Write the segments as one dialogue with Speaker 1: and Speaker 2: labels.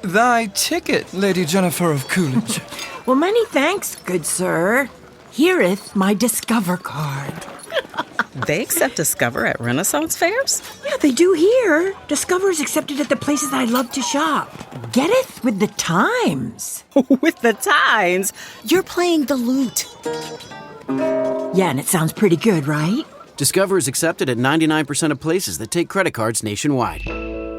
Speaker 1: Thy ticket, Lady Jennifer of Coolidge.
Speaker 2: Well, many thanks, good sir. Here'th my Discover card.
Speaker 3: They accept Discover at Renaissance fairs?
Speaker 2: Yeah, they do here. Discover is accepted at the places I love to shop. Getteth with the times.
Speaker 3: With the times? You're playing the lute.
Speaker 2: Yeah, and it sounds pretty good, right?
Speaker 4: Discover is accepted at 99% of places that take credit cards nationwide.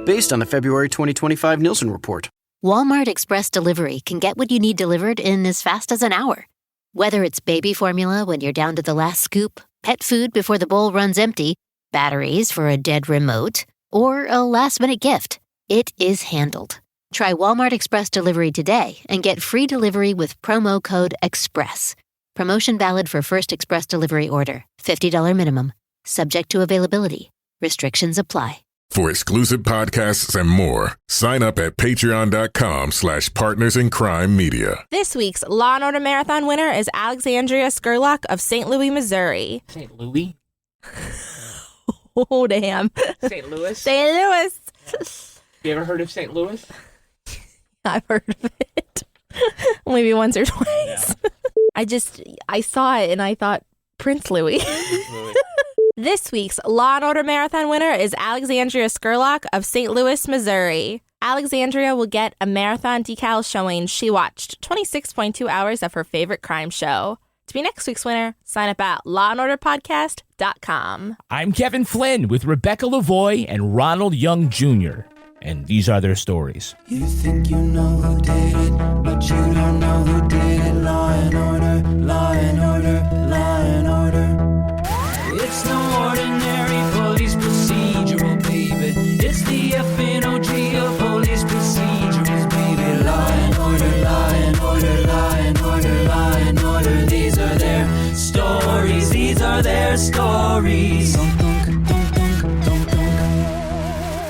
Speaker 4: Based on the February 2025 Nielsen report.
Speaker 5: Walmart Express Delivery can get what you need delivered in as fast as an hour. Whether it's baby formula when you're down to the last scoop, pet food before the bowl runs empty, batteries for a dead remote, or a last-minute gift, it is handled. Try Walmart Express Delivery today and get free delivery with promo code EXPRESS. Promotion valid for first express delivery order. $50 minimum. Subject to availability. Restrictions apply.
Speaker 6: For exclusive podcasts and more, sign up at patreon.com/partnersincrimemedia.
Speaker 7: This week's Law & Order Marathon winner is Alexandria Skurlock of St. Louis, Missouri.
Speaker 8: St. Louis?
Speaker 7: Oh, damn.
Speaker 8: St. Louis?
Speaker 7: St. Louis.
Speaker 8: You ever heard of St. Louis?
Speaker 7: I've heard of it. Maybe once or twice. Yeah. I saw it and I thought, Prince Louis. This week's Law & Order Marathon winner is Alexandria Skurlock of St. Louis, Missouri. Alexandria will get a marathon decal showing she watched 26.2 hours of her favorite crime show. To be next week's winner, sign up at lawandorderpodcast.com.
Speaker 9: I'm Kevin Flynn with Rebecca Lavoie and Ronald Young Jr., and these are their stories.
Speaker 1: You think you know who did it, but you don't know who did it. Law and order, law and order, law and order. It's no ordinary police procedural, baby. It's the FNOG of police procedurals, baby. Law and order, law and order, law and order, law and order. These are their stories, these are their stories.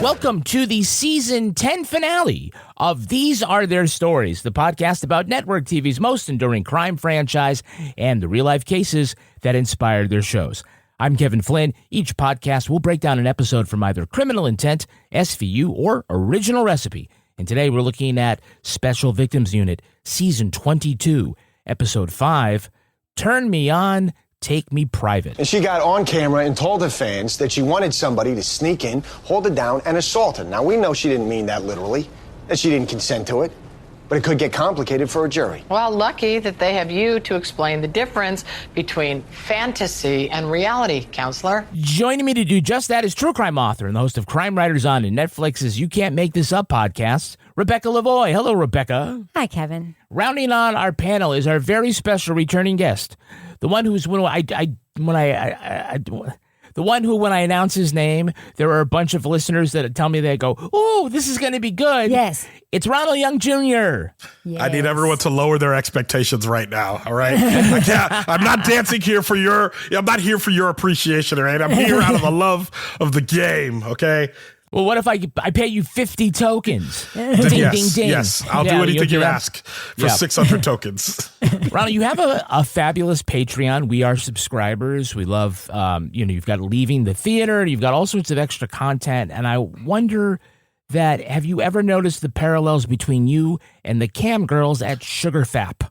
Speaker 9: Welcome to the Season 10 finale of These Are Their Stories, the podcast about network TV's most enduring crime franchise and the real-life cases that inspired their shows. I'm Kevin Flynn. Each podcast will break down an episode from either Criminal Intent, SVU, or Original Recipe. And today we're looking at Special Victims Unit, Season 22, Episode 5, Turn Me On, Take Me Private.
Speaker 10: And she got on camera and told her fans that she wanted somebody to sneak in, hold her down, and assault her. Now, we know she didn't mean that literally, that she didn't consent to it, but it could get complicated for a jury.
Speaker 11: Well, lucky that they have you to explain the difference between fantasy and reality, counselor.
Speaker 9: Joining me to do just that is true crime author and the host of Crime Writers On and Netflix's You Can't Make This Up podcast, Rebecca Lavoie. Hello, Rebecca.
Speaker 12: Hi, Kevin.
Speaker 9: Rounding on our panel is our very special returning guest, the one who's when I announce his name, there are a bunch of listeners that tell me, they go, "Oh, this is going to be good."
Speaker 12: Yes.
Speaker 9: It's Ronald Young Jr.
Speaker 12: Yes.
Speaker 13: I need everyone to lower their expectations right now. All right. I'm not dancing here for I'm not here for your appreciation. All right. I'm here out of the love of the game. Okay.
Speaker 9: Well, what if I pay you 50 tokens? Ding,
Speaker 13: yes,
Speaker 9: ding, ding.
Speaker 13: Yes, I'll do anything you ask for 600 tokens.
Speaker 9: Ronald, you have a fabulous Patreon. We are subscribers. We love, you've got Leaving the Theater. You've got all sorts of extra content. And I wonder have you ever noticed the parallels between you and the cam girls at SugarFap?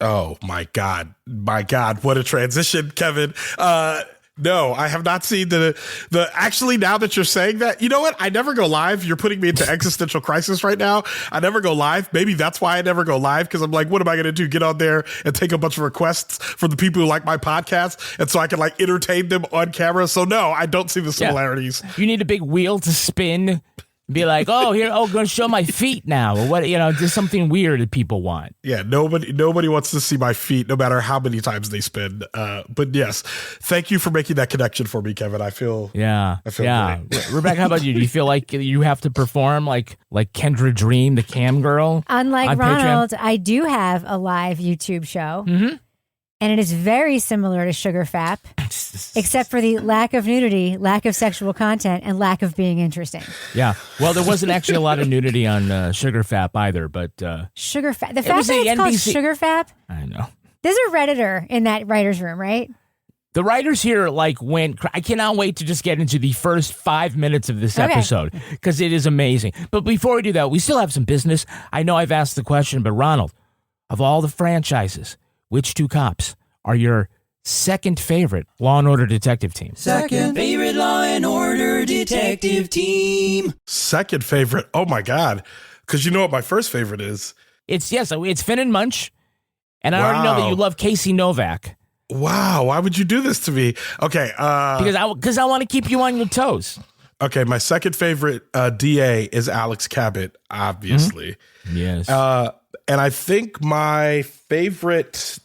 Speaker 13: Oh, my God. My God. What a transition, Kevin. No, I have not seen actually, now that you're saying that, you know what? I never go live. You're putting me into existential crisis right now. I never go live. Maybe that's why I never go live, because I'm like, what am I going to do? Get on there and take a bunch of requests from the people who like my podcast, and so I can entertain them on camera. So no, I don't see the similarities.
Speaker 9: Yeah. You need a big wheel to spin. Be like, going to show my feet now, or what? Just something weird that people want.
Speaker 13: Yeah, nobody wants to see my feet, no matter how many times they spin. But yes, thank you for making that connection for me, Kevin. I feel great.
Speaker 9: Rebecca, how about you? Do you feel like you have to perform like Kendra Dream, the cam girl?
Speaker 12: Unlike Ronald, I do have a live YouTube show.
Speaker 9: Mm-hmm.
Speaker 12: And it is very similar to SugarFap, except for the lack of nudity, lack of sexual content, and lack of being interesting.
Speaker 9: Yeah. Well, there wasn't actually a lot of nudity on SugarFap either, but...
Speaker 12: SugarFap. The fact that it's called SugarFap?
Speaker 9: I know.
Speaker 12: There's a Redditor in that writer's room, right?
Speaker 9: The writers here went. I cannot wait to just get into the first 5 minutes of this episode because it is amazing. But before we do that, we still have some business. I know I've asked the question, but Ronald, of all the franchises, which two cops are your second favorite Law and Order detective team?
Speaker 1: Second favorite Law and Order detective team.
Speaker 13: Second favorite. Oh my God. Because you know what my first favorite is?
Speaker 9: It's Finn and Munch. And I already know that you love Casey Novak.
Speaker 13: Wow. Why would you do this to me? Okay.
Speaker 9: Because I want to keep you on your toes.
Speaker 13: Okay. My second favorite DA is Alex Cabot, obviously.
Speaker 9: Mm-hmm. Yes.
Speaker 13: And I think my favorite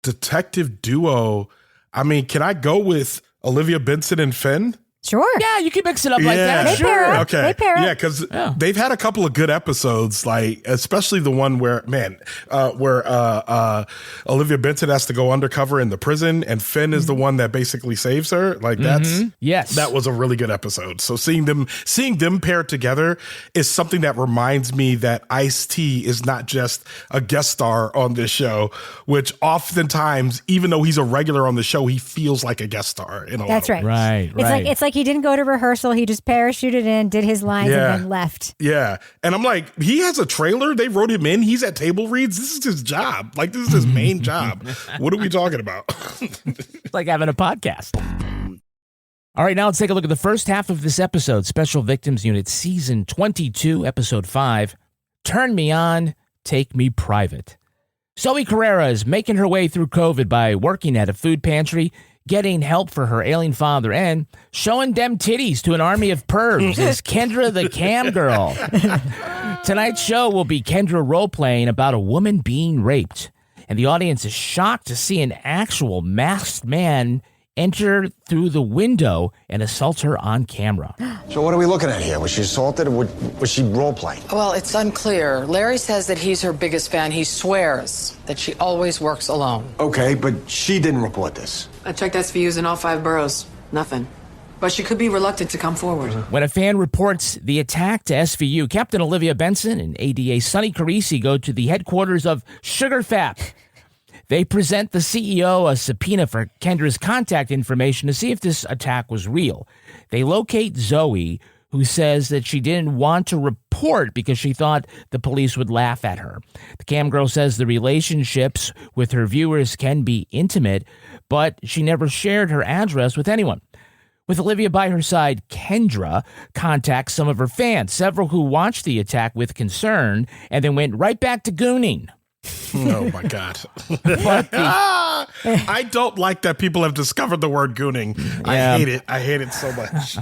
Speaker 13: detective duo, I mean, can I go with Olivia Benson and Finn?
Speaker 12: Sure.
Speaker 9: Yeah, you can mix it up like that.
Speaker 12: They
Speaker 9: Sure.
Speaker 12: pair up.
Speaker 13: Okay.
Speaker 12: They pair up.
Speaker 13: Yeah, because they've had a couple of good episodes, like especially the one where Olivia Benson has to go undercover in the prison, and Finn is the one that basically saves her. Like that was a really good episode. So seeing them paired together is something that reminds me that Ice-T is not just a guest star on this show, which oftentimes, even though he's a regular on the show, he feels like a guest star.
Speaker 12: That's right.
Speaker 9: Right.
Speaker 12: It's like he didn't go to rehearsal. He just parachuted in, did his lines, and then left.
Speaker 13: Yeah. And I'm like, he has a trailer. They wrote him in. He's at table reads. This is his job. Like, this is his main job. What are we talking about?
Speaker 9: It's like having a podcast. All right, now let's take a look at the first half of this episode. Special Victims Unit, Season 22, Episode 5. Turn Me On, Take Me Private. Zoe Carrera is making her way through COVID by working at a food pantry, getting help for her ailing father, and showing dem titties to an army of pervs is Kendra the Cam Girl. Tonight's show will be Kendra role-playing about a woman being raped, and the audience is shocked to see an actual masked man enter through the window and assault her on camera.
Speaker 10: So what are we looking at here? Was she assaulted or was she role-playing?
Speaker 11: Well, it's unclear. Larry says that he's her biggest fan. He swears that she always works alone.
Speaker 10: Okay, but she didn't report this.
Speaker 14: I checked SVUs in all 5 boroughs. Nothing. But she could be reluctant to come forward.
Speaker 9: When a fan reports the attack to SVU, Captain Olivia Benson and ADA Sonny Carisi go to the headquarters of SugarFap. They present the CEO a subpoena for Kendra's contact information to see if this attack was real. They locate Zoe, who says that she didn't want to report because she thought the police would laugh at her. The cam girl says the relationships with her viewers can be intimate, but she never shared her address with anyone. With Olivia by her side, Kendra contacts some of her fans, several who watched the attack with concern and then went right back to gooning.
Speaker 13: Oh my God. I don't like that people have discovered the word gooning.
Speaker 9: Yeah.
Speaker 13: I hate it. I hate it so much.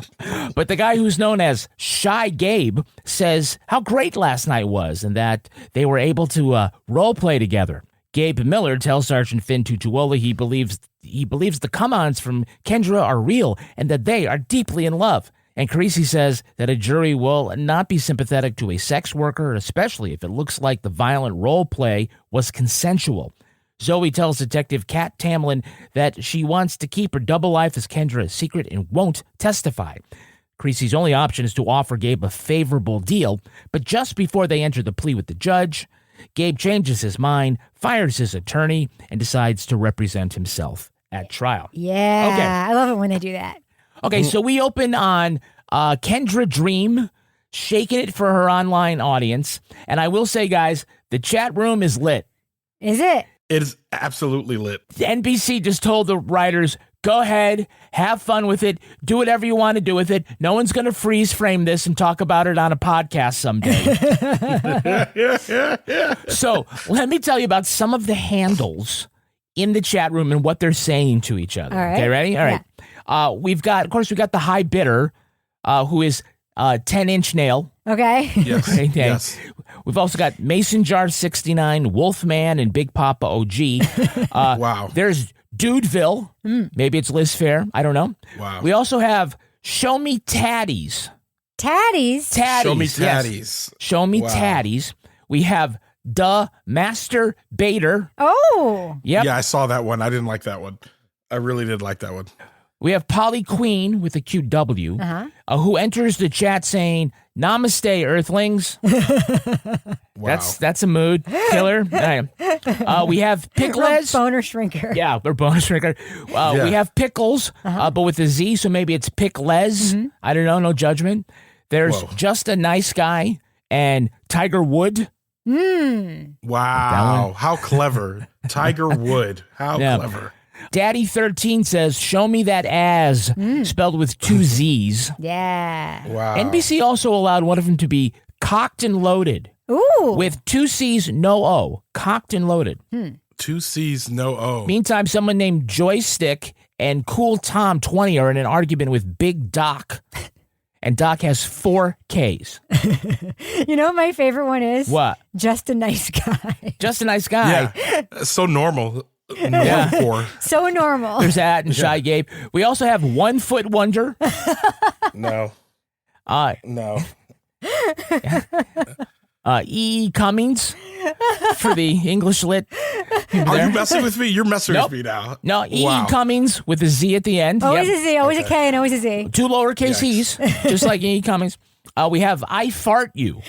Speaker 9: But the guy who's known as ShyGabe says how great last night was and that they were able to role play together. Gabe Miller tells Sergeant Finn Tutuola he believes the come-ons from Kendra are real and that they are deeply in love. And Carisi says that a jury will not be sympathetic to a sex worker, especially if it looks like the violent role play was consensual. Zoe tells Detective Kat Tamlin that she wants to keep her double life as Kendra a secret and won't testify. Carisi's only option is to offer Gabe a favorable deal, but just before they enter the plea with the judge, Gabe changes his mind, fires his attorney, and decides to represent himself at trial.
Speaker 12: Yeah,
Speaker 9: okay.
Speaker 12: I love it when they do that.
Speaker 9: Okay, so we open on Kendra Dream shaking it for her online audience. And I will say, guys, the chat room is lit.
Speaker 12: Is it?
Speaker 13: It is absolutely lit.
Speaker 9: NBC just told the writers, go ahead, have fun with it, do whatever you want to do with it. No one's going to freeze frame this and talk about it on a podcast someday. So let me tell you about some of the handles in the chat room and what they're saying to each other.
Speaker 12: All right.
Speaker 9: Okay, ready? All right. We've got the high bidder, who is 10-inch nail.
Speaker 12: Okay.
Speaker 13: Yes.
Speaker 9: Okay.
Speaker 13: Yes.
Speaker 9: We've also got Mason Jar 69, Wolfman, and Big Papa OG.
Speaker 13: Wow.
Speaker 9: There's Dudeville. Maybe it's Liz Fair. I don't know.
Speaker 13: Wow.
Speaker 9: We also have Show Me Tatties.
Speaker 12: Tatties?
Speaker 9: Tatties.
Speaker 13: Show me
Speaker 9: yes.
Speaker 13: tatties.
Speaker 9: Show Me
Speaker 13: Wow.
Speaker 9: Tatties. We have the Master Bader.
Speaker 12: Oh.
Speaker 9: Yep.
Speaker 13: Yeah, I saw that one. I didn't like that one. I really did like that one.
Speaker 9: We have Polly Queen with a cute W, who enters the chat saying, "Namaste, Earthlings."
Speaker 13: Wow.
Speaker 9: That's a mood killer. We have Pickles.
Speaker 12: Boner shrinker.
Speaker 9: Yeah, we're boner shrinker. We have Pickles, but with a Z, so maybe it's Pickles. I don't know, no judgment. There's Just a Nice Guy and Tiger Wood.
Speaker 13: Wow, how clever. Tiger Wood. How clever.
Speaker 9: Daddy 13 says, "Show me that as," spelled with 2 Z's.
Speaker 12: Yeah.
Speaker 13: Wow.
Speaker 9: NBC also allowed one of them to be Cocked and Loaded.
Speaker 12: Ooh.
Speaker 9: With 2 C's, no O. Cocked and Loaded.
Speaker 13: 2 C's, no O.
Speaker 9: Meantime, someone named Joystick and Cool Tom 20 are in an argument with Big Doc. And Doc has 4 Ks.
Speaker 12: You know what my favorite one is?
Speaker 9: What?
Speaker 12: Just a Nice Guy.
Speaker 9: Just a Nice Guy.
Speaker 13: Yeah. So normal. Yeah.
Speaker 12: So normal.
Speaker 9: There's that and ShyGabe. We also have 1 Foot Wonder.
Speaker 13: No. No.
Speaker 9: E. Cummings for the English lit.
Speaker 13: Are you messing with me? You're messing
Speaker 9: Nope.
Speaker 13: with me now.
Speaker 9: No, E. Cummings with a Z at the end.
Speaker 12: Always a Z, always a K, and always a Z.
Speaker 9: 2 lowercase E's, just like E. Cummings. We have I Fart You.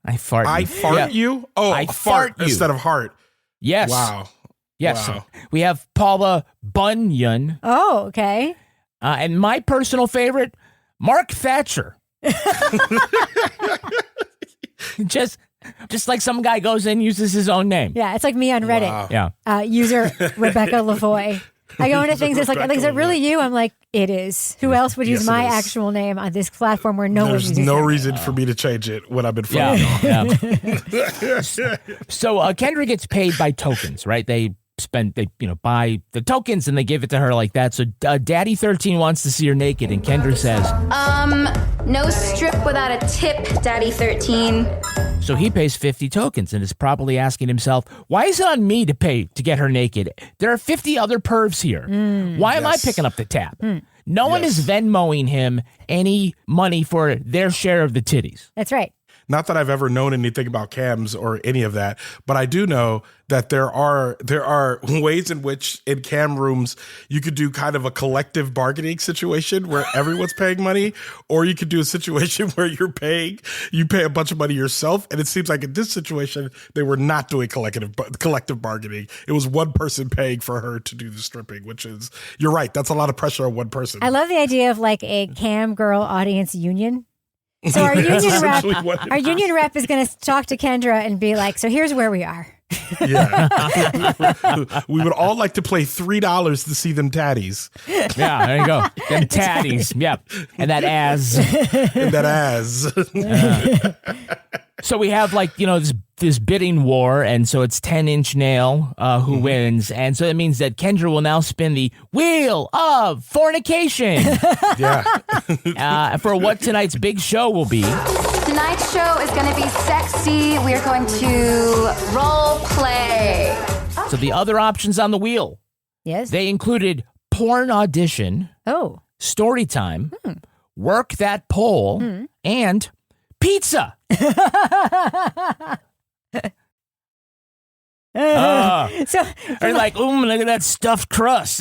Speaker 9: I Fart You.
Speaker 13: I fart you? Oh,
Speaker 9: I fart you.
Speaker 13: instead of heart.
Speaker 9: Yes.
Speaker 13: Wow.
Speaker 9: Yes.
Speaker 13: Wow.
Speaker 9: We have Paula Bunyan.
Speaker 12: Oh, okay.
Speaker 9: And my personal favorite, Mark Thatcher. Just like some guy goes in and uses his own name.
Speaker 12: Yeah, it's like me on Reddit.
Speaker 9: Wow.
Speaker 12: Yeah. User Rebecca Lavoie. I go into things, it's like, is it really you? I'm like, it is. Who else would use my actual name on this platform where no one uses
Speaker 13: There's no
Speaker 12: their
Speaker 13: reason for me to change it when I've been fighting.
Speaker 9: So Kendra gets paid by tokens, right? They buy the tokens and they give it to her like that. So Daddy 13 wants to see her naked, and Kendra says,
Speaker 15: no strip without a tip, Daddy 13.
Speaker 9: So he pays 50 tokens and is probably asking himself, why is it on me to pay to get her naked? There are 50 other pervs here. Why am I picking up the tab? No one is Venmoing him any money for their share of the titties.
Speaker 12: That's right.
Speaker 13: Not that I've ever known anything about cams or any of that, but I do know that there are ways in which in cam rooms you could do kind of a collective bargaining situation where everyone's paying money, or you could do a situation where you pay a bunch of money yourself. And it seems like in this situation they were not doing collective bargaining. It was one person paying for her to do the stripping, which is, you're right, that's a lot of pressure on one person.
Speaker 12: I love the idea of like a cam girl audience union. So our union rep is going to talk to Kendra and be like, so here's where we are.
Speaker 13: Yeah. We would all like to play $3 to see them tatties.
Speaker 9: Yeah, there you go. Them tatties. Yep. And that ass.
Speaker 13: And that ass.
Speaker 9: So we have this bidding war, and so it's 10-inch nail who wins, and so it means that Kendra will now spin the wheel of fornication. For what tonight's big show will be.
Speaker 15: Tonight's show is going to be sexy. We are going to role play.
Speaker 9: So the other options on the wheel.
Speaker 12: Yes.
Speaker 9: They included porn audition.
Speaker 12: Oh.
Speaker 9: Story time. Work that pole. And pizza.
Speaker 12: So
Speaker 9: are like, look at that stuffed crust.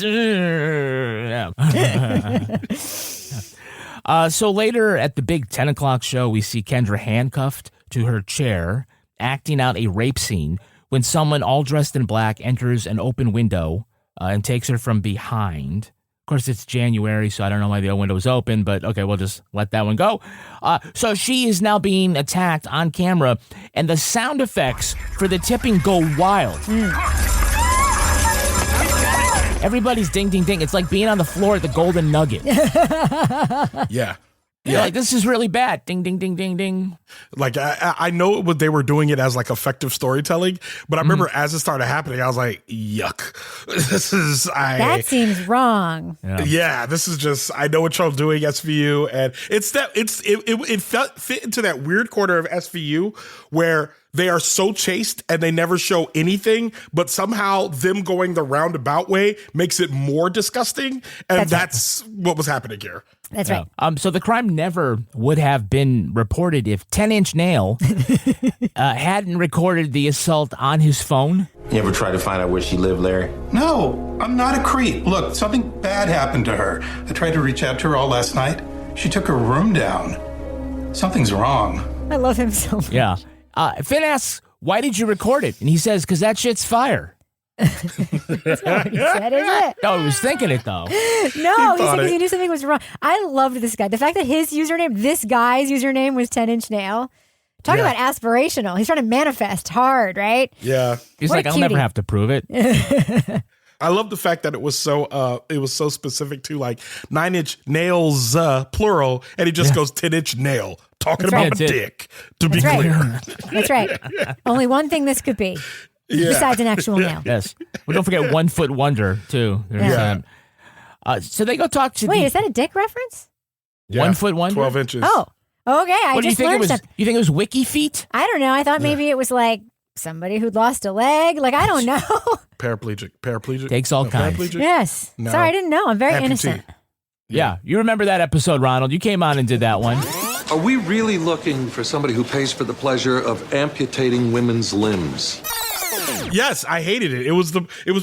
Speaker 9: So later at the big 10 o'clock show, we see Kendra handcuffed to her chair, acting out a rape scene when someone all dressed in black enters an open window and takes her from behind. Of course, it's January, so I don't know why the window was open, but okay, we'll just let that one go. So she is now being attacked on camera, and the sound effects for the tipping go wild. Everybody's ding, ding, ding. It's like being on the floor at the Golden Nugget.
Speaker 13: Yeah.
Speaker 9: You're like, this is really bad. Ding, ding, ding, ding, ding.
Speaker 13: Like, I know they were doing it as like effective storytelling, but I remember as it started happening, I was like, yuck.
Speaker 12: That seems wrong.
Speaker 13: Yeah, this is just, I know what y'all doing, SVU. And it fit into that weird corner of SVU where they are so chaste and they never show anything, but somehow them going the roundabout way makes it more disgusting. And that's what was happening here.
Speaker 12: That's right.
Speaker 9: So the crime never would have been reported if 10-inch nail hadn't recorded the assault on his phone.
Speaker 16: You ever try to find out where she lived, Larry?
Speaker 17: No, I'm not a creep. Look, something bad happened to her. I tried to reach out to her all last night. She took her room down. Something's wrong.
Speaker 12: I love him so much.
Speaker 9: Yeah. Finn asks, why did you record it? And he says, because that shit's fire.
Speaker 12: That's not what he said, is it?
Speaker 9: No, he was thinking it, though.
Speaker 12: No, he said because he knew something was wrong. I loved this guy. The fact that this guy's username was 10-inch nail. Talk about aspirational. He's trying to manifest hard, right?
Speaker 13: Yeah.
Speaker 9: He's like, I'll never have to prove it.
Speaker 13: I love the fact that it was so specific to like 9-inch nails, plural, and he just goes 10-inch nail, talking about a dick, to be clear.
Speaker 12: That's right. Only one thing this could be. Besides an actual nail.
Speaker 9: Yes. Well, don't forget 1 Foot Wonder, too. So they go talk to
Speaker 12: Wait, is that a dick reference?
Speaker 9: 1 Foot Wonder?
Speaker 13: 12 inches.
Speaker 12: Oh, okay. I just learned something.
Speaker 9: You think it was Wiki Feet?
Speaker 12: I don't know. I thought maybe it was like somebody who'd lost a leg. Like, I don't know.
Speaker 13: Paraplegic.
Speaker 9: Takes all kinds.
Speaker 12: Yes. No. Sorry, I didn't know. I'm very innocent.
Speaker 9: Yeah. You remember that episode, Ronald. You came on and did that one.
Speaker 18: Are we really looking for somebody who pays for the pleasure of amputating women's limbs?
Speaker 13: Yes, I hated it. It was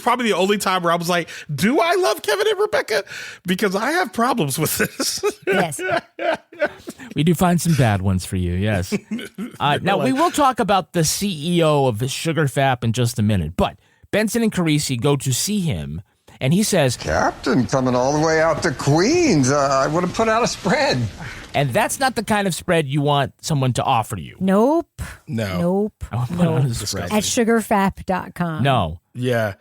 Speaker 13: probably the only time where I was like, do I love Kevin and Rebecca? Because I have problems with this.
Speaker 12: Yes.
Speaker 9: We do find some bad ones for you, yes. Now, we will talk about the CEO of SugarFap in just a minute, but Benson and Carisi go to see him, and he says,
Speaker 19: Captain, coming all the way out to Queens. I would have put out a spread.
Speaker 9: And that's not the kind of spread you want someone to offer you.
Speaker 12: Nope.
Speaker 13: No.
Speaker 12: Nope. At sugarfap.com.
Speaker 9: No.
Speaker 13: Yeah.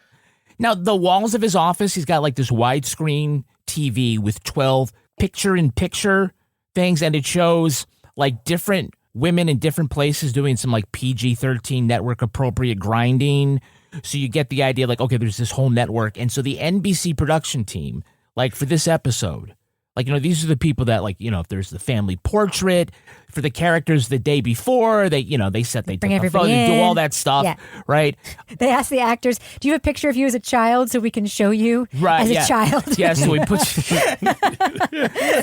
Speaker 9: Now, the walls of his office, he's got like this widescreen TV with 12 picture-in-picture things, and it shows like different women in different places doing some like PG-13 network-appropriate grinding. So you get the idea like, okay, there's this whole network. And so the NBC production team, like for this episode, like, you know, these are the people that, like, you know, if there's the family portrait for the characters the day before, they, you know, they take a photo, they do all that stuff, right?
Speaker 12: They ask the actors, do you have a picture of you as a child so we can show you as a child?
Speaker 9: Yeah, so we put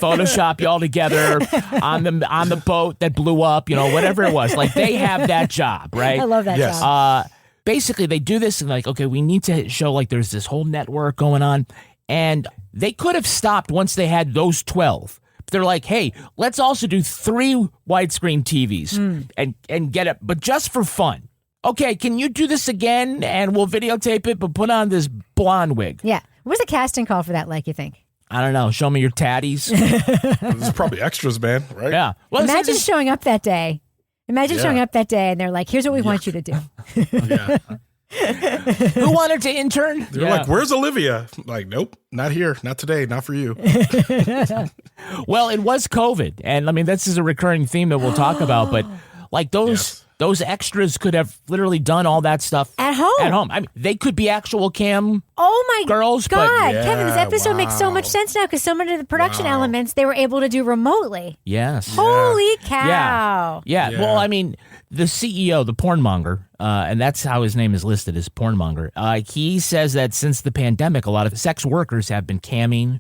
Speaker 9: Photoshop you all together on the boat that blew up, you know, whatever it was. Like, they have that job, right?
Speaker 12: I love that job.
Speaker 9: Basically, they do this and like, okay, we need to show like there's this whole network going on. And they could have stopped once they had those 12. But they're like, hey, let's also do 3 widescreen TVs and get it, but just for fun. Okay, can you do this again? And we'll videotape it, but put on this blonde wig.
Speaker 12: Yeah. What was the casting call for that like, you think?
Speaker 9: I don't know. Show me your tatties.
Speaker 13: This is probly extras, man, right?
Speaker 9: Yeah.
Speaker 12: Well, imagine showing up that day. Showing up that day and they're like, here's what we want you to do.
Speaker 13: Yeah.
Speaker 9: Who wanted to intern?
Speaker 13: They're like, where's Olivia? Like, nope, not here. Not today. Not for you.
Speaker 9: Well, it was COVID. And I mean, this is a recurring theme that we'll talk about. But like those extras could have literally done all that stuff
Speaker 12: at home.
Speaker 9: I mean, they could be actual cam girls.
Speaker 12: God,
Speaker 9: but
Speaker 12: Kevin, this episode makes so much sense now because so many of the production elements they were able to do remotely.
Speaker 9: Yes.
Speaker 12: Holy cow.
Speaker 9: Yeah. Well, I mean, the CEO, the pornmonger, and that's how his name is listed as pornmonger. He says that since the pandemic, a lot of sex workers have been camming,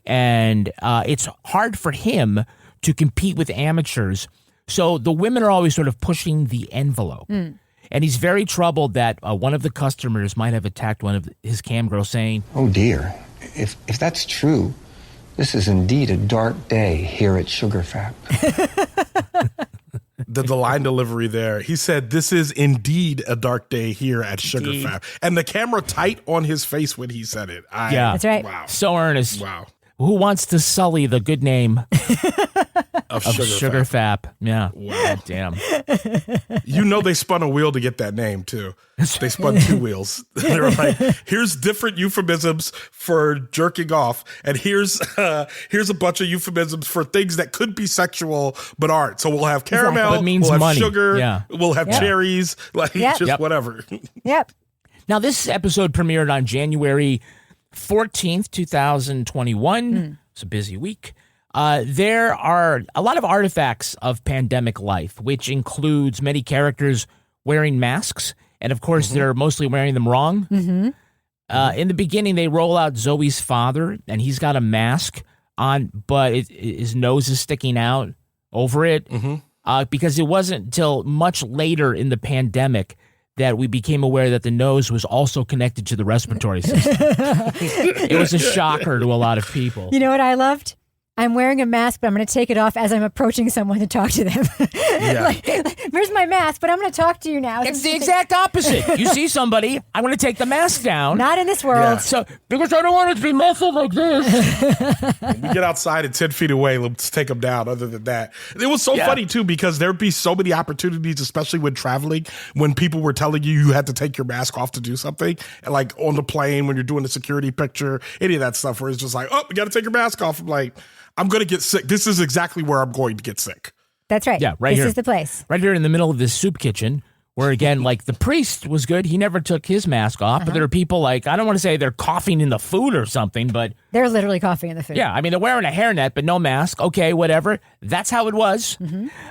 Speaker 9: and it's hard for him to compete with amateurs. So the women are always sort of pushing the envelope. And he's very troubled that one of the customers might have attacked one of his cam girls saying,
Speaker 19: Oh, dear. If that's true, this is indeed a dark day here at SugarFap.
Speaker 13: The line delivery there. He said, this is indeed a dark day here at SugarFap. And the camera tight on his face when he said it.
Speaker 12: That's right.
Speaker 13: Wow.
Speaker 9: So earnest.
Speaker 13: Wow.
Speaker 9: Who wants to sully the good name
Speaker 13: of
Speaker 9: SugarFap? Yeah.
Speaker 13: Wow.
Speaker 9: Damn.
Speaker 13: You know they spun a wheel to get that name, too. They spun 2 wheels. They were like, here's different euphemisms for jerking off, and here's a bunch of euphemisms for things that could be sexual but aren't. So we'll have caramel,
Speaker 9: But means
Speaker 13: we'll have
Speaker 9: money.
Speaker 13: sugar, we'll have cherries, like just whatever.
Speaker 12: Yep.
Speaker 9: Now, this episode premiered on January 14th, 2021. It's a busy week. There are a lot of artifacts of pandemic life, which includes many characters wearing masks. And, of course, they're mostly wearing them wrong. In the beginning, they roll out Zoe's father, and he's got a mask on, but his nose is sticking out over it. Because it wasn't until much later in the pandemic that we became aware that the nose was also connected to the respiratory system. It was a shocker to a lot of people.
Speaker 12: You know what I loved? I'm wearing a mask, but I'm going to take it off as I'm approaching someone to talk to them. like, here's my mask, but I'm going to talk to you now.
Speaker 9: It's the exact opposite. You see somebody, I'm going to take the mask down.
Speaker 12: Not in this world.
Speaker 13: Yeah.
Speaker 9: So, because I don't want it to be muffled like this.
Speaker 13: We get outside and 10 feet away, let's take them down. Other than that, it was so funny too, because there'd be so many opportunities, especially when traveling, when people were telling you had to take your mask off to do something, and like on the plane when you're doing the security picture, any of that stuff where it's just like, oh, you got to take your mask off. I'm like, I'm going to get sick. This is exactly where I'm going to get sick.
Speaker 12: That's right.
Speaker 9: Yeah, right
Speaker 12: this
Speaker 9: here.
Speaker 12: This is the place.
Speaker 9: Right here in the middle of this soup kitchen, where again, like the priest was good. He never took his mask off, but there are people like, I don't want to say they're coughing in the food or something, but
Speaker 12: they're literally coughing in the food.
Speaker 9: Yeah, I mean, they're wearing a hairnet, but no mask. Okay, whatever. That's how it was.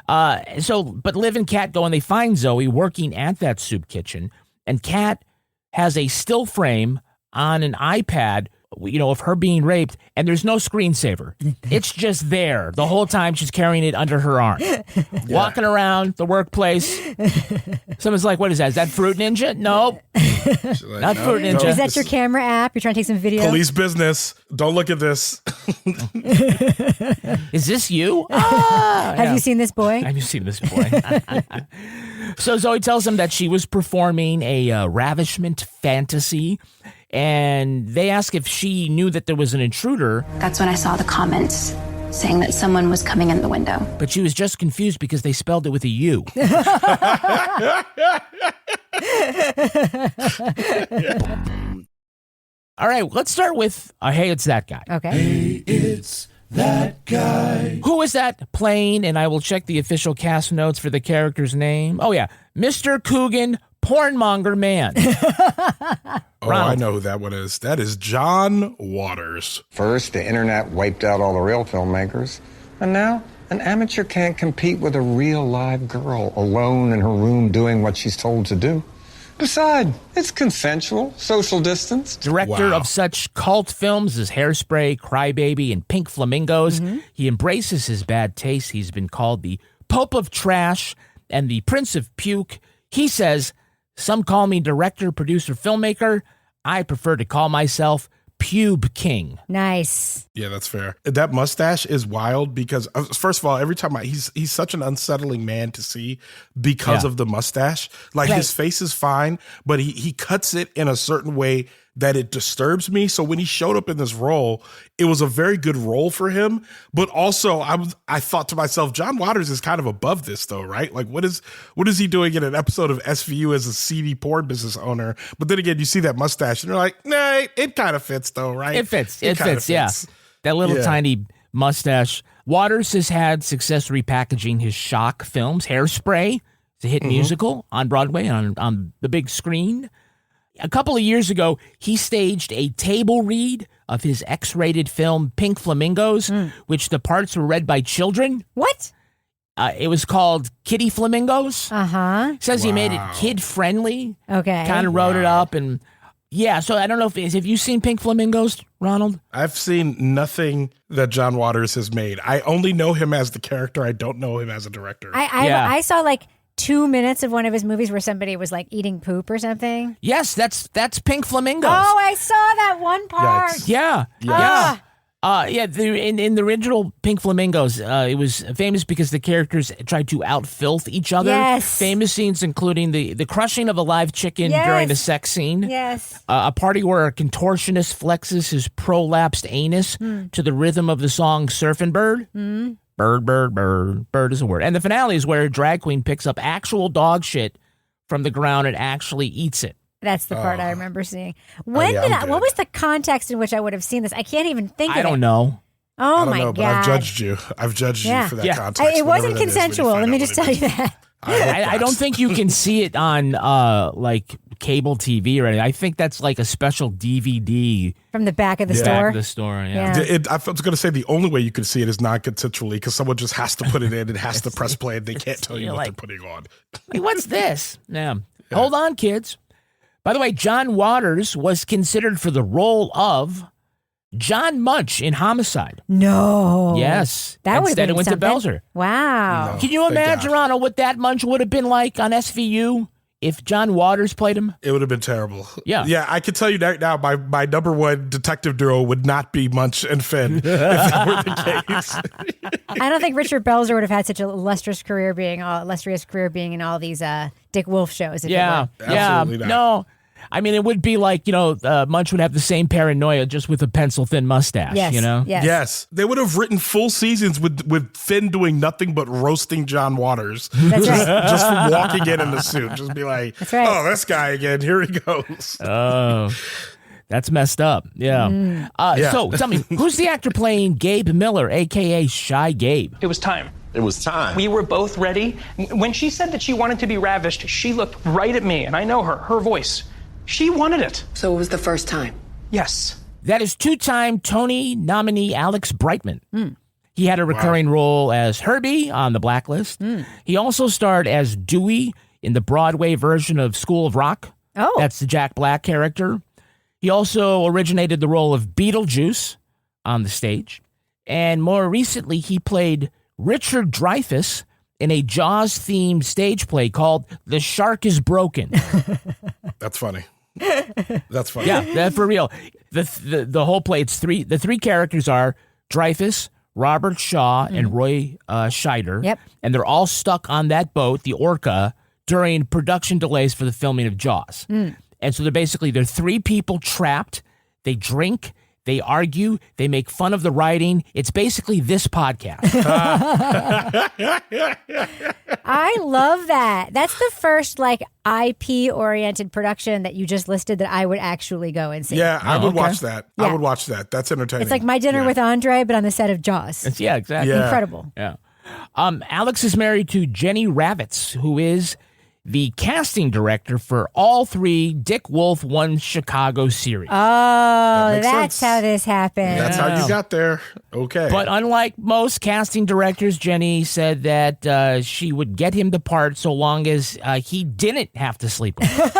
Speaker 9: But Liv and Kat go and they find Zoe working at that soup kitchen, and Kat has a still frame on an iPad, of her being raped, and there's no screensaver. It's just there the whole time. She's carrying it under her arm, walking around the workplace. Someone's like, "What is that? Is that Fruit Ninja?" Nope, not Fruit Ninja.
Speaker 12: Is that your camera app? You're trying to take some video?
Speaker 13: Police business. Don't look at this.
Speaker 9: Is this you?
Speaker 12: Have you seen this boy?
Speaker 9: Have you seen this boy? So Zoe tells him that she was performing a ravishment fantasy, and they ask if she knew that there was an intruder.
Speaker 15: That's when I saw the comments saying that someone was coming in the window.
Speaker 9: But she was just confused because they spelled it with a U. All right, let's start with Hey, It's That Guy.
Speaker 12: Okay.
Speaker 1: Hey, it's that guy.
Speaker 9: Who is that playing? And I will check the official cast notes for the character's name. Oh, yeah. Mr. Coogan, Pornmonger Man.
Speaker 13: Oh, I know who that one is. That is John Waters.
Speaker 19: First, the internet wiped out all the real filmmakers. And now, an amateur can't compete with a real live girl alone in her room doing what she's told to do. Besides, it's consensual, social distance.
Speaker 9: Director of such cult films as Hairspray, Crybaby, and Pink Flamingos. He embraces his bad taste. He's been called the Pope of Trash and the Prince of Puke. He says, some call me director, producer, filmmaker. I prefer to call myself Pube King.
Speaker 12: Nice.
Speaker 13: Yeah, that's fair. That mustache is wild because, first of all, every time he's such an unsettling man to see because of the mustache. Like his face is fine, but he cuts it in a certain way that it disturbs me. So when he showed up in this role, it was a very good role for him. But also, I thought to myself, John Waters is kind of above this, though, right? Like, what is he doing in an episode of SVU as a seedy porn business owner? But then again, you see that mustache, and you're like, nah, it kind of fits, though, right?
Speaker 9: It fits. It fits. Yeah. That little tiny mustache. Waters has had success repackaging his shock films. Hairspray, it's a hit musical on Broadway on the big screen. A couple of years ago, he staged a table read of his X-rated film Pink Flamingos, which the parts were read by children.
Speaker 12: What?
Speaker 9: It was called Kitty Flamingos. Says he made it kid-friendly.
Speaker 12: Okay.
Speaker 9: Kind of wrote it up. And yeah, so I don't know have you seen Pink Flamingos, Ronald?
Speaker 13: I've seen nothing that John Waters has made. I only know him as the character. I don't know him as a director.
Speaker 12: I saw like 2 minutes of one of his movies where somebody was like eating poop or something.
Speaker 9: Yes, that's Pink Flamingos.
Speaker 12: Oh, I saw that one part.
Speaker 9: Yikes. Yeah. In the original Pink Flamingos, it was famous because the characters tried to out-filth each other.
Speaker 12: Yes.
Speaker 9: Famous scenes including the crushing of a live chicken during a sex scene.
Speaker 12: Yes.
Speaker 9: A party where a contortionist flexes his prolapsed anus to the rhythm of the song Surfin' Bird. Bird, bird, bird. Bird is a word. And the finale is where a drag queen picks up actual dog shit from the ground and actually eats it.
Speaker 12: That's the part I remember seeing. What was the context in which I would have seen this? I can't even think of it.
Speaker 9: I don't know.
Speaker 12: Oh,
Speaker 13: I don't
Speaker 12: my
Speaker 13: know,
Speaker 12: God.
Speaker 13: But I've judged you. I've judged you for that context.
Speaker 12: It wasn't consensual. Let me just tell you that.
Speaker 9: I don't think you can see it on like cable TV or anything. I think that's like a special DVD
Speaker 12: from the back of the store.
Speaker 9: Back of the store, yeah.
Speaker 13: I was going to say the only way you can see it is non-consensually because someone just has to put it in and has to press play and they can't tell you what they're putting on.
Speaker 9: Like, what's this? Yeah. Hold on, kids. By the way, John Waters was considered for the role of John Munch in Homicide.
Speaker 12: No.
Speaker 9: Yes.
Speaker 12: That would have been
Speaker 9: it went
Speaker 12: something.
Speaker 9: to Belzer.
Speaker 12: Wow.
Speaker 9: No, can you imagine, Ronald, what that Munch would have been like on SVU? if John Waters played him,
Speaker 13: it would have been terrible.
Speaker 9: Yeah.
Speaker 13: Yeah, I can tell you right now, my number one detective duo would not be Munch and Finn if that were the case.
Speaker 12: I don't think Richard Belzer would have had such a illustrious career being in all these Dick Wolf shows.
Speaker 13: Absolutely not.
Speaker 9: No. I mean, it would be like, Munch would have the same paranoia just with a pencil-thin mustache,
Speaker 12: Yes.
Speaker 13: Yes. They would have written full seasons with Finn doing nothing but roasting John Waters.
Speaker 12: That's right.
Speaker 13: Just from walking in the suit. Just be like,
Speaker 12: That's right.
Speaker 13: oh, this guy again. Here he goes.
Speaker 9: Oh, that's messed up. Yeah. So tell me, who's the actor playing Gabe Miller, a.k.a. ShyGabe?
Speaker 20: It was time.
Speaker 16: It was time.
Speaker 20: We were both ready. When she said that she wanted to be ravished, she looked right at me, and I know her voice. She wanted it.
Speaker 14: So it was the first time?
Speaker 20: Yes.
Speaker 9: That is two-time Tony nominee Alex Brightman. He had a recurring role as Herbie on The Blacklist. He also starred as Dewey in the Broadway version of School of Rock.
Speaker 12: Oh.
Speaker 9: That's the Jack Black character. He also originated the role of Beetlejuice on the stage. And more recently, he played Richard Dreyfuss in a Jaws-themed stage play called The Shark is Broken.
Speaker 13: That's funny. That's funny.
Speaker 9: Yeah, that for real. The whole play, the three characters are Dreyfuss, Robert Shaw, and Roy Scheider.
Speaker 12: Yep.
Speaker 9: And they're all stuck on that boat, the Orca, during production delays for the filming of Jaws. And so they're three people trapped. They drink, they argue, they make fun of the writing. It's basically this podcast.
Speaker 12: I love that. That's the first IP-oriented production that you just listed that I would actually go and see.
Speaker 13: Yeah, I would watch that.
Speaker 12: Yeah.
Speaker 13: I would watch that. That's entertaining.
Speaker 12: It's like My Dinner with Andre, but on the set of Jaws.
Speaker 9: Yeah, exactly.
Speaker 13: Yeah.
Speaker 12: Incredible.
Speaker 9: Yeah. Alex is married to Jenny Ravitz, who is the casting director for all three Dick Wolf One Chicago series.
Speaker 12: Oh,
Speaker 13: makes
Speaker 12: that's
Speaker 13: sense.
Speaker 12: how this happened.
Speaker 13: That's how you got there. Okay.
Speaker 9: But unlike most casting directors, Jenny said that she would get him the part so long as he didn't have to sleep with him.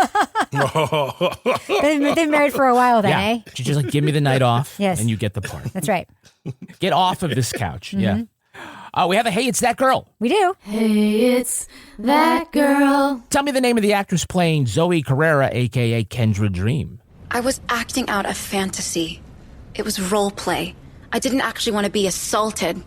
Speaker 12: They've been married for a while then, eh?
Speaker 9: She's just like, give me the night off,
Speaker 12: Yes.
Speaker 9: and you get the part.
Speaker 12: That's right.
Speaker 9: Get off of this couch. Yeah. We have a Hey, It's That Girl.
Speaker 12: We do.
Speaker 15: Hey, it's that girl.
Speaker 9: Tell me the name of the actress playing Zoe Carrera, a.k.a. Kendra Dream.
Speaker 15: I was acting out a fantasy. It was role play. I didn't actually want to be assaulted.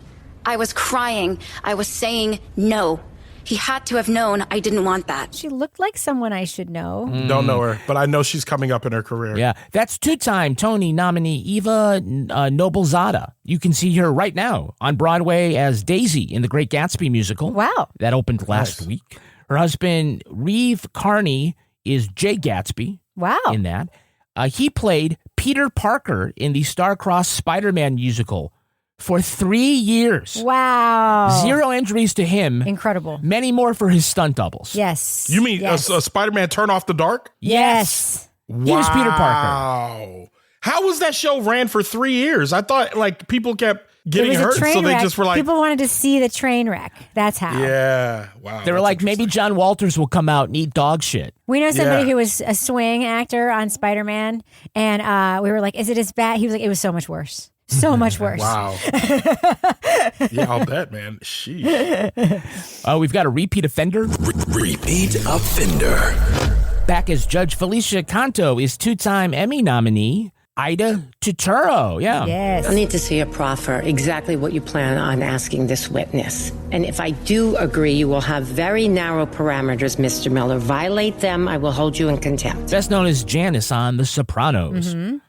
Speaker 15: I was crying. I was saying no. He had to have known I didn't want that.
Speaker 12: She looked like someone I should know.
Speaker 13: Don't know her, but I know she's coming up in her career.
Speaker 9: Yeah, that's two-time Tony nominee Eva Noblezada. You can see her right now on Broadway as Daisy in the Great Gatsby musical.
Speaker 12: Wow.
Speaker 9: That opened last week. Her husband, Reeve Carney, is Jay Gatsby.
Speaker 12: Wow.
Speaker 9: In that. He played Peter Parker in the Star-Crossed Spider-Man musical for 3 years.
Speaker 12: Wow.
Speaker 9: 0 injuries to him.
Speaker 12: Incredible.
Speaker 9: Many more for his stunt doubles.
Speaker 12: Yes.
Speaker 13: You mean
Speaker 12: yes.
Speaker 13: a Spider-Man Turn Off the Dark?
Speaker 12: Yes.
Speaker 9: He was Peter Parker.
Speaker 13: Wow. How was that show ran for 3 years? I thought people kept getting hurt, so they just were like...
Speaker 12: People wanted to see the train wreck. That's how.
Speaker 13: Yeah. Wow.
Speaker 9: They were like, maybe John Walters will come out and eat dog shit.
Speaker 12: We know somebody who was a swing actor on Spider-Man, and we were like, is it as bad? He was like, it was so much worse. So much worse.
Speaker 13: Wow. Yeah, I'll bet, man. Sheesh.
Speaker 9: We've got a repeat offender.
Speaker 1: Repeat offender.
Speaker 9: Back as Judge Felicia Canto is two-time Emmy nominee Ida Turturro. Yeah.
Speaker 12: Yes.
Speaker 21: I'll need to see a proffer, exactly what you plan on asking this witness. And if I do agree, you will have very narrow parameters, Mr. Miller. Violate them, I will hold you in contempt.
Speaker 9: Best known as Janice on The Sopranos.
Speaker 12: Mm-hmm.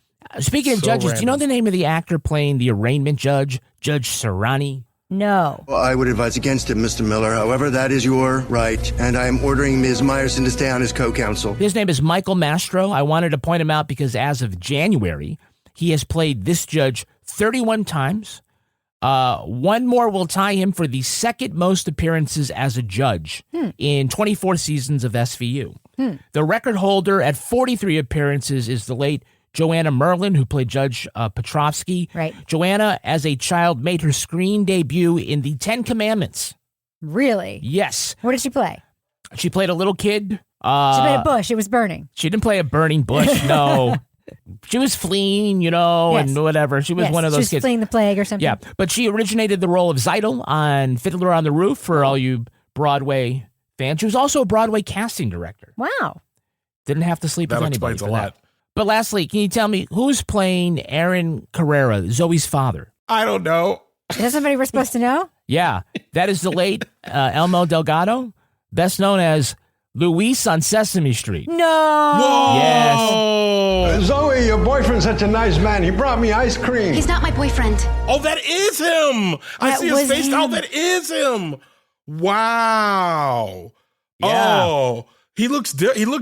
Speaker 9: Speaking of judges, do you know the name of the actor playing the arraignment judge, Judge Serrani?
Speaker 12: No.
Speaker 22: Well, I would advise against it, Mr. Miller. However, that is your right, and I am ordering Ms. Meyerson to stay on as co-counsel.
Speaker 9: His name is Michael Mastro. I wanted to point him out because as of January, he has played this judge 31 times. One more will tie him for the second most appearances as a judge in 24 seasons of SVU. The record holder at 43 appearances is the late Joanna Merlin, who played Judge Petrovsky.
Speaker 12: Right.
Speaker 9: Joanna, as a child, made her screen debut in The 10 Commandments.
Speaker 12: Really?
Speaker 9: Yes.
Speaker 12: What did she play?
Speaker 9: She played a little kid.
Speaker 12: She played a bush. It was burning.
Speaker 9: She didn't play a burning bush, no. She was fleeing,
Speaker 12: Yes.
Speaker 9: and whatever. She was one of those
Speaker 12: She was
Speaker 9: kids.
Speaker 12: fleeing the plague or something.
Speaker 9: Yeah, but she originated the role of Zeidel on Fiddler on the Roof for all you Broadway fan. She was also a Broadway casting director.
Speaker 12: Wow.
Speaker 9: Didn't have to sleep
Speaker 13: That
Speaker 9: with anybody
Speaker 13: explains
Speaker 9: for
Speaker 13: a lot.
Speaker 9: that. But lastly, can you tell me who's playing Aaron Carrera, Zoe's father?
Speaker 13: I don't know.
Speaker 12: Is that somebody we're supposed to know?
Speaker 9: Yeah, that is the late Elmo Delgado, best known as Luis on Sesame Street.
Speaker 12: No.
Speaker 13: Whoa.
Speaker 9: Yes.
Speaker 2: Zoe, your boyfriend's such a nice man. He brought me ice cream.
Speaker 15: He's not my boyfriend.
Speaker 13: Oh, that is him. I see his face.
Speaker 12: him.
Speaker 13: Oh, that is him. Wow.
Speaker 9: Yeah.
Speaker 13: Oh, he looked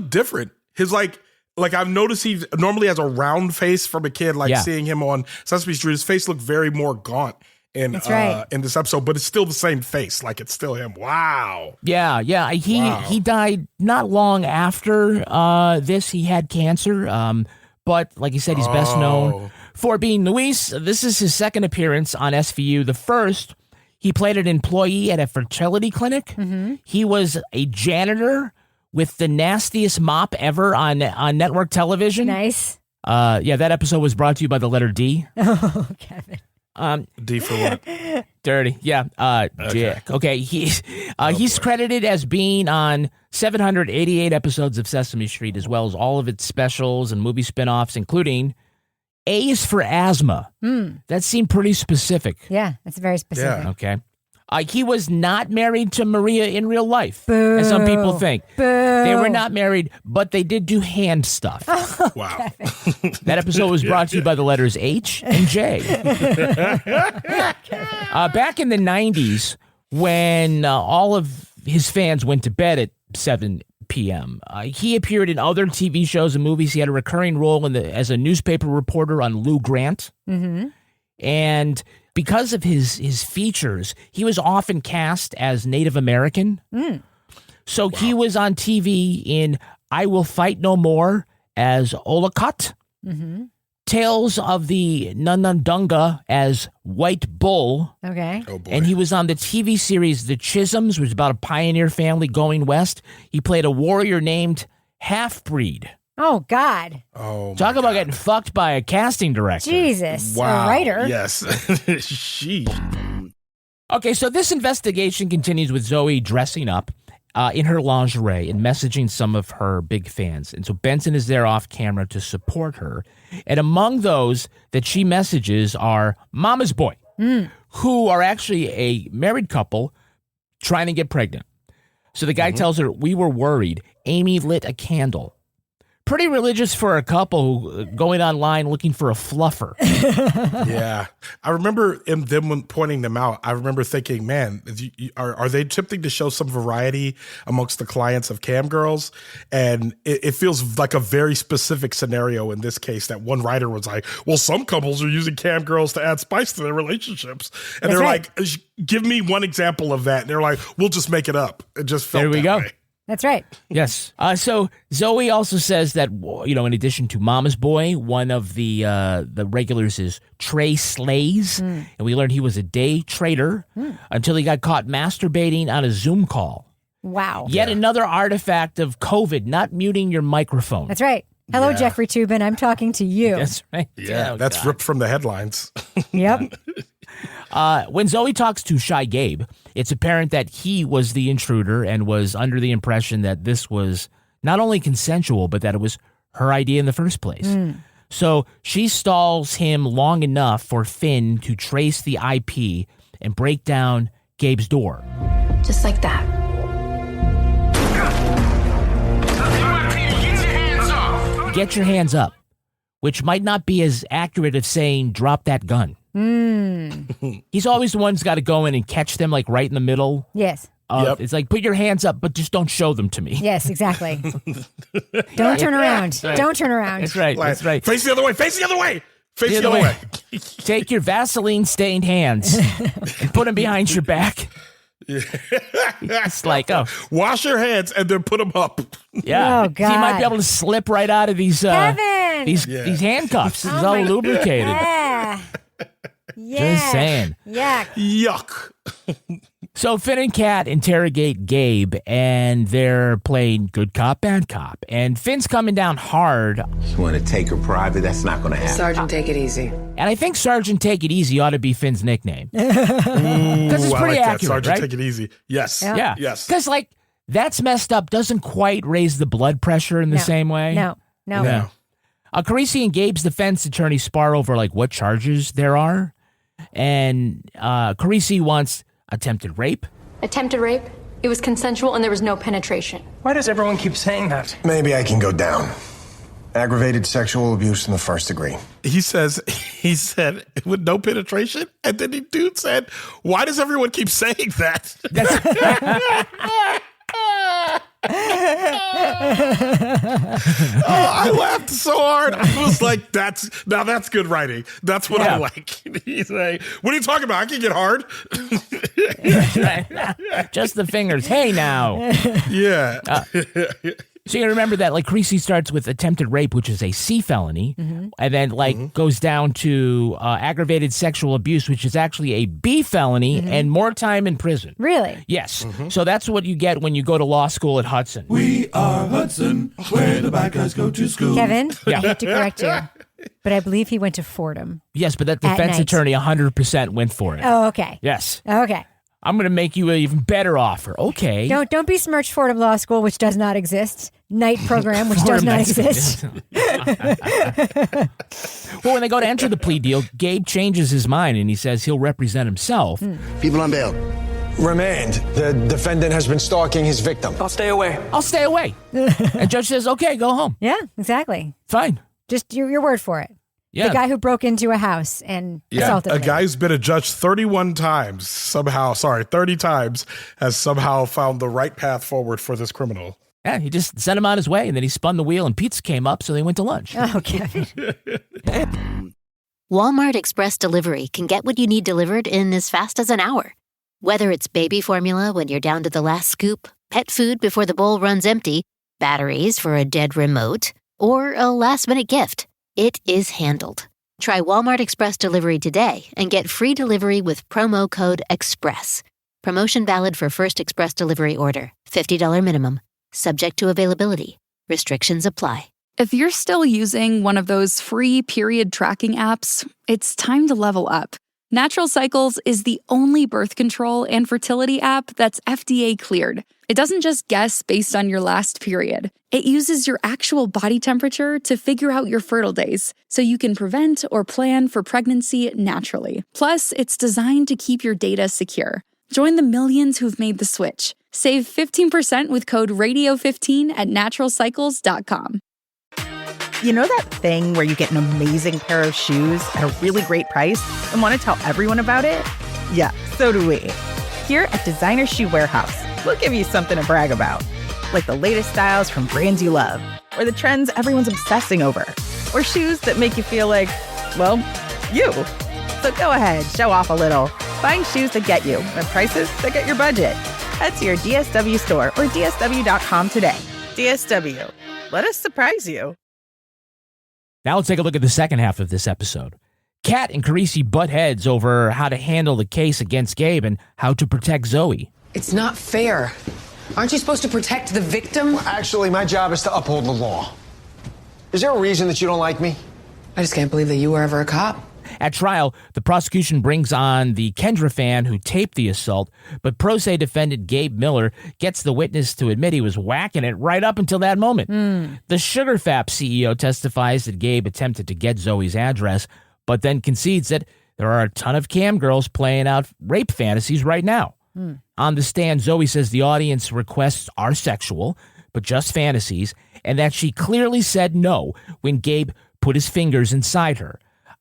Speaker 13: different. His like I've noticed he normally has a round face from a kid. Like seeing him on Sesame Street, his face looked very more gaunt in in this episode, but it's still the same face. Like it's still him. Wow.
Speaker 9: Yeah. He died not long after this. He had cancer. But like you said, he's best known for being Luis. This is his second appearance on SVU. The first, he played an employee at a fertility clinic.
Speaker 12: Mm-hmm.
Speaker 9: He was a janitor with the nastiest mop ever on network television.
Speaker 12: Nice.
Speaker 9: That episode was brought to you by the letter D.
Speaker 12: Oh, Kevin.
Speaker 13: D for what?
Speaker 9: Dirty. Yeah. Dick. Okay. He's credited as being on 788 episodes of Sesame Street, as well as all of its specials and movie spinoffs, including A is for Asthma. That seemed pretty specific.
Speaker 12: Yeah, that's very specific.
Speaker 13: Yeah.
Speaker 9: Okay. He was not married to Maria in real life, as some people think. They were not married, but they did do hand stuff.
Speaker 13: Wow.
Speaker 9: That episode was brought to you by the letters H and J. Back in the 90s, when all of his fans went to bed at 7 p.m., he appeared in other TV shows and movies. He had a recurring role as a newspaper reporter on Lou Grant.
Speaker 12: Mm-hmm.
Speaker 9: And because of his features, he was often cast as Native American. So he was on TV in I Will Fight No More as Olacott,
Speaker 12: Mm-hmm.
Speaker 9: Tales of the Nunundunga as White Bull.
Speaker 12: Okay.
Speaker 13: Oh boy.
Speaker 9: And he was on the TV series The Chisholms, which was about a pioneer family going west. He played a warrior named Half-Breed.
Speaker 12: Oh, God.
Speaker 13: Oh,
Speaker 9: talk about getting fucked by a casting director.
Speaker 12: Jesus.
Speaker 13: Wow.
Speaker 12: A writer.
Speaker 13: Yes. Sheesh.
Speaker 9: Okay, so this investigation continues with Zoe dressing up in her lingerie and messaging some of her big fans. And so Benson is there off camera to support her. And among those that she messages are Mama's Boy, who are actually a married couple trying to get pregnant. So the guy tells her, "We were worried. Amy lit a candle." Pretty religious for a couple going online looking for a fluffer.
Speaker 13: Yeah. I remember them pointing them out. I remember thinking, man, are they attempting to show some variety amongst the clients of cam girls? And it feels like a very specific scenario in this case that one writer was like, well, some couples are using cam girls to add spice to their relationships. And
Speaker 12: That's
Speaker 13: they're
Speaker 12: right.
Speaker 13: like, give me one example of that. And they're like, we'll just make it up. It just felt
Speaker 9: There we
Speaker 13: that
Speaker 9: go.
Speaker 13: way.
Speaker 12: That's right.
Speaker 9: Yes. So Zoe also says that, in addition to Mama's Boy, one of the regulars is Trey Slays. And we learned he was a day trader until he got caught masturbating on a Zoom call.
Speaker 12: Wow.
Speaker 9: Yet another artifact of COVID, not muting your microphone.
Speaker 12: That's right. Hello,
Speaker 13: Yeah.
Speaker 12: Jeffrey Toobin. I'm talking to you.
Speaker 9: That's right.
Speaker 13: Yeah,
Speaker 9: Oh,
Speaker 13: that's
Speaker 9: God.
Speaker 13: ripped from the headlines.
Speaker 12: Yep.
Speaker 9: When Zoe talks to ShyGabe, it's apparent that he was the intruder and was under the impression that this was not only consensual, but that it was her idea in the first place. So she stalls him long enough for Finn to trace the IP and break down Gabe's door.
Speaker 15: Just like that.
Speaker 9: Get your hands up, which might not be as accurate as saying drop that gun. He's always the one who's got to go in and catch them like right in the middle.
Speaker 12: Yes.
Speaker 9: It's like, put your hands up, but just don't show them to me.
Speaker 12: Yes, exactly. Don't turn around.
Speaker 9: Right.
Speaker 12: Don't turn around.
Speaker 9: That's right. That's right.
Speaker 13: Face the other way. Face the other way. Face the other way.
Speaker 9: Take your Vaseline-stained hands and put them behind your back. It's like,
Speaker 13: wash your hands and then put them up.
Speaker 9: Yeah.
Speaker 12: Oh,
Speaker 9: So you might be
Speaker 12: God.
Speaker 9: able to slip right out of these
Speaker 12: Kevin!
Speaker 9: these handcuffs. It's
Speaker 12: Oh
Speaker 9: all
Speaker 12: my-
Speaker 9: lubricated.
Speaker 12: Yeah. Yeah.
Speaker 9: Just saying.
Speaker 12: Yuck.
Speaker 13: Yuck.
Speaker 9: So Finn and Kat interrogate Gabe, and they're playing good cop, bad cop. And Finn's coming down hard.
Speaker 16: You want to take her private? That's not going to happen.
Speaker 14: Sergeant, take it easy.
Speaker 9: And I think Sergeant Take It Easy ought to be Finn's nickname. Because it's
Speaker 13: Ooh, I
Speaker 9: pretty
Speaker 13: like that.
Speaker 9: accurate,
Speaker 13: Sergeant,
Speaker 9: right?
Speaker 13: take it easy. Yes.
Speaker 9: Yeah.
Speaker 13: Yes.
Speaker 9: Because, That's messed up. Doesn't quite raise the blood pressure in the same way.
Speaker 12: No.
Speaker 9: Carisi and Gabe's defense attorney spar over like what charges there are. And Carisi wants attempted rape.
Speaker 3: Attempted rape? It was consensual and there was no penetration.
Speaker 20: Why does everyone keep saying that?
Speaker 10: Maybe I can go down. Aggravated sexual abuse in the first degree.
Speaker 13: He said with no penetration, and then the dude said, "Why does everyone keep saying that?" I laughed so hard. I was like, "That's good writing. That's what I like." He's like, "What are you talking about? I can get hard."
Speaker 9: Just the fingers. Hey, now.
Speaker 13: Yeah.
Speaker 9: So you remember that, like, Carisi starts with attempted rape, which is a C felony, and then, like, goes down to aggravated sexual abuse, which is actually a B felony, and more time in prison.
Speaker 12: Really?
Speaker 9: Yes. So that's what you get when you go to law school at Hudson.
Speaker 1: We are Hudson, where the bad guys go to school.
Speaker 12: Kevin,
Speaker 9: Yeah.
Speaker 12: I hate to correct you, but I believe he went to Fordham.
Speaker 9: Yes, but that defense attorney 100% went for it.
Speaker 12: Oh, okay.
Speaker 9: Yes.
Speaker 12: Okay.
Speaker 9: I'm going to make you an even better offer. Okay.
Speaker 12: Don't besmirch Fordham Law School, which does not exist. Night program, which does not exist.
Speaker 9: Well, when they go to enter the plea deal, Gabe changes his mind and he says he'll represent himself.
Speaker 10: People on bail. Remand. The defendant has been stalking his victim.
Speaker 20: I'll stay away.
Speaker 9: And judge says, okay, go home.
Speaker 12: Yeah, exactly.
Speaker 9: Fine.
Speaker 12: Just your word for it.
Speaker 9: Yeah.
Speaker 12: The guy who broke into a house and assaulted
Speaker 13: a
Speaker 12: me.
Speaker 13: guy who's been a judge 30 times has somehow found the right path forward for this criminal.
Speaker 9: Yeah, he just sent him on his way, and then he spun the wheel, and pizza came up, so they went to lunch.
Speaker 12: Oh, Kevin.
Speaker 5: Walmart Express Delivery can get what you need delivered in as fast as an hour. Whether it's baby formula when you're down to the last scoop, pet food before the bowl runs empty, batteries for a dead remote, or a last-minute gift, it is handled. Try Walmart Express Delivery today and get free delivery with promo code EXPRESS. Promotion valid for first express delivery order. $50 minimum. Subject to availability. Restrictions apply.
Speaker 4: If you're still using one of those free period tracking apps, it's time to level up. Natural Cycles is the only birth control and fertility app that's FDA cleared. It doesn't just guess based on your last period. It uses your actual body temperature to figure out your fertile days, so you can prevent or plan for pregnancy naturally. Plus, it's designed to keep your data secure. Join the millions who've made the switch. Save 15% with code RADIO15 at naturalcycles.com.
Speaker 23: You know that thing where you get an amazing pair of shoes at a really great price and want to tell everyone about it? Yeah, so do we. Here at Designer Shoe Warehouse, we'll give you something to brag about. Like the latest styles from brands you love, or the trends everyone's obsessing over, or shoes that make you feel like, well, you. So go ahead, show off a little. Find shoes that get you at prices that get your budget. Head to your DSW store or DSW.com today. DSW, let us surprise you.
Speaker 9: Now let's take a look at the second half of this episode. Kat and Carisi butt heads over how to handle the case against Gabe and how to protect Zoe.
Speaker 14: It's not fair. Aren't you supposed to protect the victim?
Speaker 10: Well, actually, my job is to uphold the law. Is there a reason that you don't like me?
Speaker 14: I just can't believe that you were ever a cop.
Speaker 9: At trial, the prosecution brings on the Kendra fan who taped the assault, but pro se defendant Gabe Miller gets the witness to admit he was whacking it right up until that moment. The SugarFap CEO testifies that Gabe attempted to get Zoe's address, but then concedes that there are a ton of cam girls playing out rape fantasies right now. On the stand, Zoe says the audience requests are sexual, but just fantasies, and that she clearly said no when Gabe put his fingers inside her.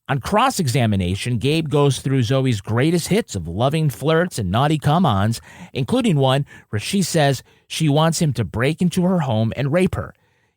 Speaker 9: On cross-examination, Gabe goes through Zoe's greatest hits of loving flirts and naughty come-ons, including one where she says she wants him to break into her home and rape her.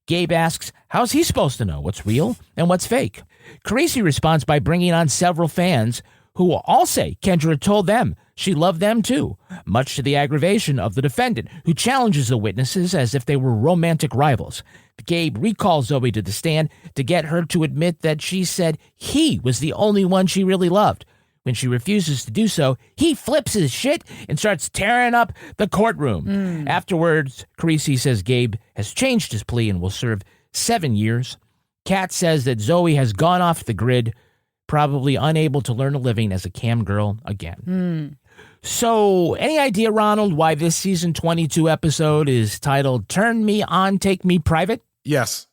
Speaker 9: Gabe asks, how's he supposed to know what's real and what's fake? Carisi responds by bringing on several fans who all say Kendra told them she loved them too, much to the aggravation of the defendant, who challenges the witnesses as if they were romantic rivals. Gabe recalls Zoe to the stand to get her to admit that she said he was the only one she really loved. When she refuses to do so, he flips his shit and starts tearing up the courtroom. Afterwards, Carisi says Gabe has changed his plea and will serve 7 years. Kat says that Zoe has gone off the grid, probably unable to learn a living as a cam girl again. So, any idea, Ronald, why this season 22 episode is titled Turn Me On, Take Me Private?
Speaker 13: Yes.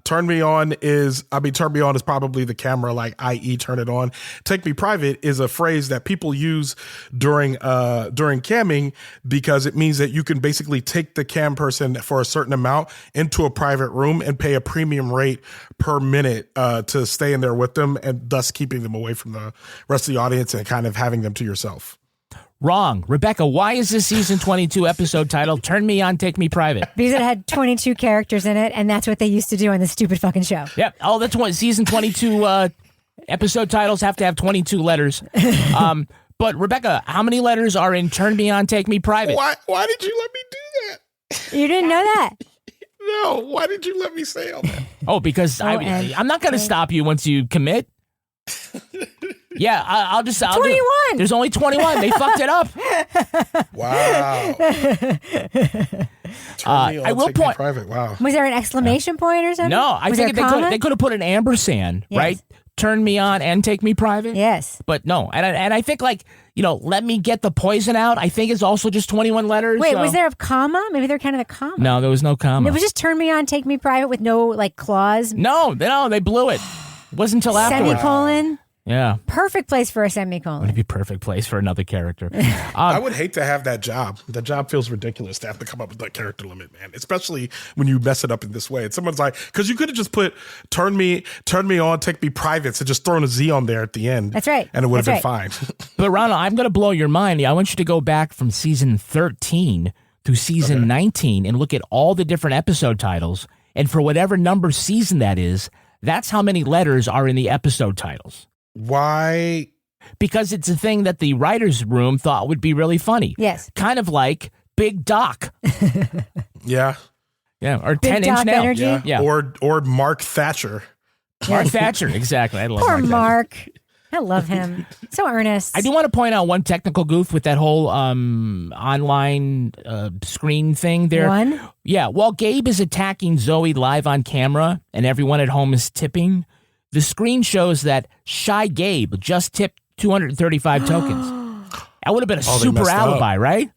Speaker 13: Turn me on is probably the camera, like, i.e. turn it on. Take me private is a phrase that people use during camming, because it means that you can basically take the cam person for a certain amount into a private room and pay a premium rate per minute to stay in there with them, and thus keeping them away from the rest of the audience and kind of having them to yourself.
Speaker 9: Wrong. Rebecca, why is this season 22 episode titled Turn Me On, Take Me Private?
Speaker 12: Because it had 22 characters in it, and that's what they used to do on this stupid fucking show.
Speaker 9: Yep. Oh, that's what season 22 episode titles have to have 22 letters. But Rebecca, how many letters are in Turn Me On, Take Me Private?
Speaker 13: Why did you let me do that?
Speaker 12: You didn't know that?
Speaker 13: No. Why did you let me say all that?
Speaker 9: Oh, because I'm not going to stop you once you commit. Yeah, I'll
Speaker 12: 21.
Speaker 9: There's only 21. They fucked it up.
Speaker 13: Wow.
Speaker 9: I will point.
Speaker 13: Private. Wow.
Speaker 12: Was there an exclamation point or something?
Speaker 9: No, I think they could have put an ampersand,
Speaker 12: Yes.
Speaker 9: right? Turn me on and take me private.
Speaker 12: Yes.
Speaker 9: But no, and I think, like, let me get the poison out, I think it's also just 21 letters.
Speaker 12: Wait, was there a comma? Maybe they're kind of a comma.
Speaker 9: No, there was no comma.
Speaker 12: It was just turn me on, take me private with no, like, clause.
Speaker 9: No, they blew it. It wasn't until afterwards.
Speaker 12: Semicolon.
Speaker 9: Yeah.
Speaker 12: Perfect place for a semicolon.
Speaker 9: Would it be perfect place for another character?
Speaker 13: I would hate to have that job. The job feels ridiculous to have to come up with that character limit, man. Especially when you mess it up in this way. And someone's like, because you could have just put turn me on, take me privates, and just thrown a Z on there at the end.
Speaker 12: That's right.
Speaker 13: And it would have been fine.
Speaker 9: But Ronald, I'm going to blow your mind. I want you to go back from season 13 to season 19 and look at all the different episode titles. And for whatever number season that is, that's how many letters are in the episode titles.
Speaker 13: Why?
Speaker 9: Because it's a thing that the writer's room thought would be really funny.
Speaker 12: Yes.
Speaker 9: Kind of like Big Doc.
Speaker 13: Yeah.
Speaker 9: Yeah. Or
Speaker 12: Big
Speaker 9: 10-inch
Speaker 12: Doc
Speaker 9: nail.
Speaker 12: energy?
Speaker 9: Yeah.
Speaker 13: Or Mark Thatcher.
Speaker 9: Mark Thatcher. Exactly. I love
Speaker 12: Poor
Speaker 9: Mark.
Speaker 12: I love him. So earnest.
Speaker 9: I do want to point out one technical goof with that whole online screen thing there.
Speaker 12: One?
Speaker 9: Yeah. While Gabe is attacking Zoe live on camera and everyone at home is tipping, the screen shows that ShyGabe just tipped 235 tokens. That would have been a super alibi, right?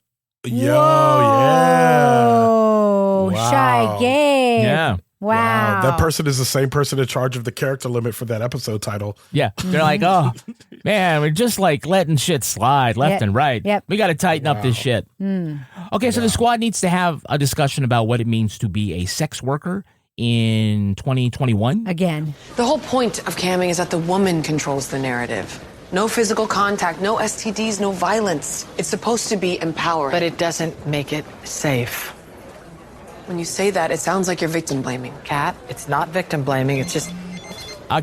Speaker 13: Yo, yeah.
Speaker 12: Oh,
Speaker 13: Wow.
Speaker 12: ShyGabe.
Speaker 9: Yeah.
Speaker 12: Wow.
Speaker 13: That person is the same person in charge of the character limit for that episode title.
Speaker 9: Yeah. They're like, oh, man, we're just like letting shit slide left
Speaker 12: Yep.
Speaker 9: and right.
Speaker 12: Yep.
Speaker 9: We got to tighten up this shit. Okay, so the squad needs to have a discussion about what it means to be a sex worker in 2021.
Speaker 12: Again.
Speaker 14: The whole point of camming is that the woman controls the narrative. No physical contact, no STDs, no violence. It's supposed to be empowering.
Speaker 11: But it doesn't make it safe.
Speaker 14: When you say that, it sounds like you're victim blaming.
Speaker 11: Kat, it's not victim blaming, it's just...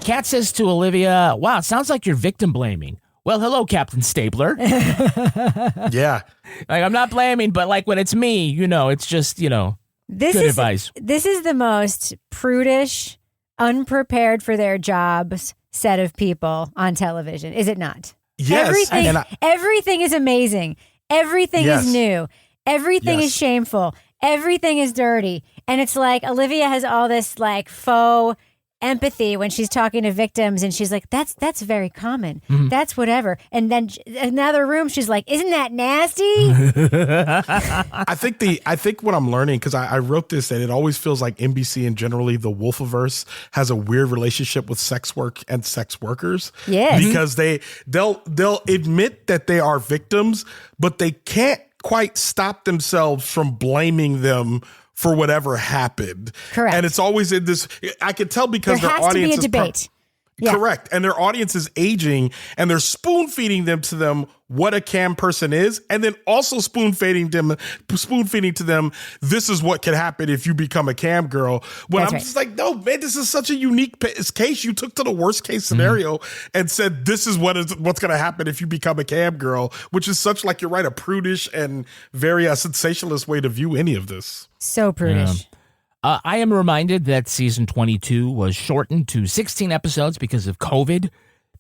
Speaker 9: Kat says to Olivia, wow, it sounds like you're victim blaming. Well, hello, Captain Stabler.
Speaker 13: Yeah.
Speaker 9: Like, I'm not blaming, but like when it's me, it's just,
Speaker 12: This
Speaker 9: good
Speaker 12: is
Speaker 9: advice.
Speaker 12: This is the most prudish, unprepared for their jobs set of people on television, is it not?
Speaker 13: Yes.
Speaker 12: Everything is amazing. Everything
Speaker 13: Yes.
Speaker 12: is new. Everything
Speaker 13: Yes.
Speaker 12: is shameful. Everything is dirty. And it's like Olivia has all this like faux empathy when she's talking to victims, and she's like, that's very common. That's whatever. And then in another room, she's like, isn't that nasty?
Speaker 13: I think what I'm learning, because I wrote this, that it always feels like NBC and generally the Wolfiverse has a weird relationship with sex work and sex workers.
Speaker 12: Yes.
Speaker 13: Because they'll admit that they are victims, but they can't quite stop themselves from blaming them for whatever happened.
Speaker 12: Correct.
Speaker 13: And it's always in this, I can tell because
Speaker 12: There
Speaker 13: their
Speaker 12: has to be
Speaker 13: audience
Speaker 12: a
Speaker 13: is
Speaker 12: debate. Yeah.
Speaker 13: Correct. And their audience is aging, and they're spoon feeding them what a cam person is, and then also spoon feeding to them, this is what can happen if you become a cam girl. When
Speaker 12: That's
Speaker 13: I'm
Speaker 12: right.
Speaker 13: just like, no, man, this is such a unique case. You took to the worst case scenario and said, this is what's going to happen if you become a cam girl, which is such, like, you're right, a prudish and very sensationalist way to view any of this.
Speaker 12: So prudish.
Speaker 9: I am reminded that season 22 was shortened to 16 episodes because of COVID.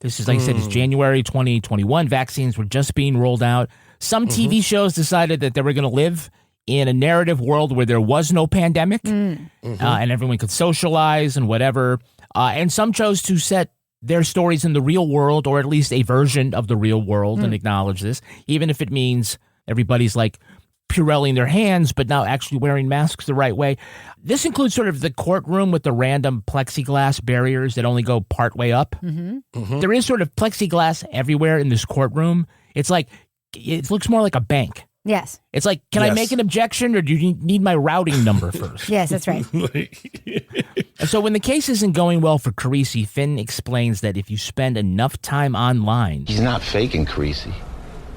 Speaker 9: This is, like I said, it's January 2021. Vaccines were just being rolled out. Some TV shows decided that they were going to live in a narrative world where there was no pandemic and everyone could socialize and whatever. And some chose to set their stories in the real world, or at least a version of the real world, and acknowledge this, even if it means everybody's like Purelling their hands, but not actually wearing masks the right way. This includes sort of the courtroom with the random plexiglass barriers that only go part way up. There is sort of plexiglass everywhere in this courtroom. It's like, it looks more like a bank.
Speaker 12: Yes.
Speaker 9: It's like, can I make an objection, or do you need my routing number first?
Speaker 12: Yes, that's right.
Speaker 9: So when the case isn't going well for Carisi, Finn explains that if you spend enough time online...
Speaker 6: He's not faking Carisi.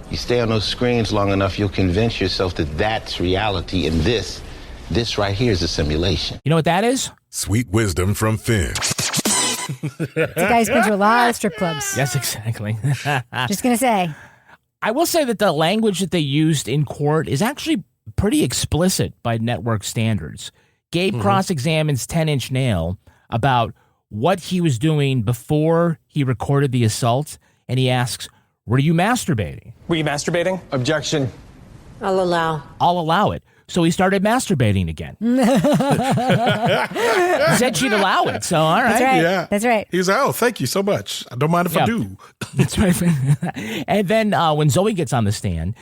Speaker 6: You stay on those screens long enough, you'll convince yourself that that's reality, and this right here is a simulation.
Speaker 9: You know what that is?
Speaker 7: Sweet wisdom from Finn.
Speaker 12: The guy's been to a lot of strip clubs.
Speaker 9: Yes, exactly.
Speaker 12: Just going to say.
Speaker 9: I will say that the language that they used in court is actually pretty explicit by network standards. Gabe cross-examines 10-Inch Nail about what he was doing before he recorded the assault, and he asks, were you masturbating?
Speaker 20: Were you masturbating?
Speaker 10: Objection.
Speaker 21: I'll allow.
Speaker 9: I'll allow it. So he started masturbating again. He said she'd allow it, so all right.
Speaker 12: That's right.
Speaker 13: Yeah.
Speaker 12: That's right.
Speaker 13: He was like, oh, thank you so much. I don't mind if I do.
Speaker 9: That's right. And then when Zoe gets on the stand,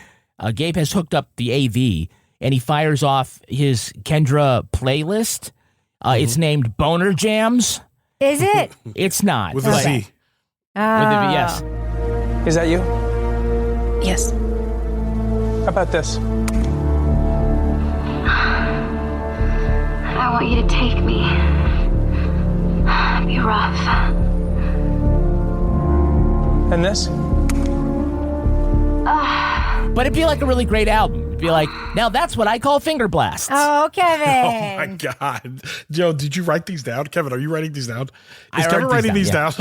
Speaker 9: Gabe has hooked up the AV, and he fires off his Kendra playlist. It's named Boner Jams.
Speaker 12: Is it?
Speaker 9: It's not.
Speaker 13: With a Z.
Speaker 9: Yes.
Speaker 20: Is that you?
Speaker 15: Yes.
Speaker 20: How about this?
Speaker 15: I want you to take me. Be rough.
Speaker 20: And this?
Speaker 9: But it'd be like a really great album. It'd be like, now that's what I call finger blasts.
Speaker 12: Oh, Kevin.
Speaker 13: Oh, my God. Joe, did you write these down? Kevin, are you writing these down? Is Kevin writing these down?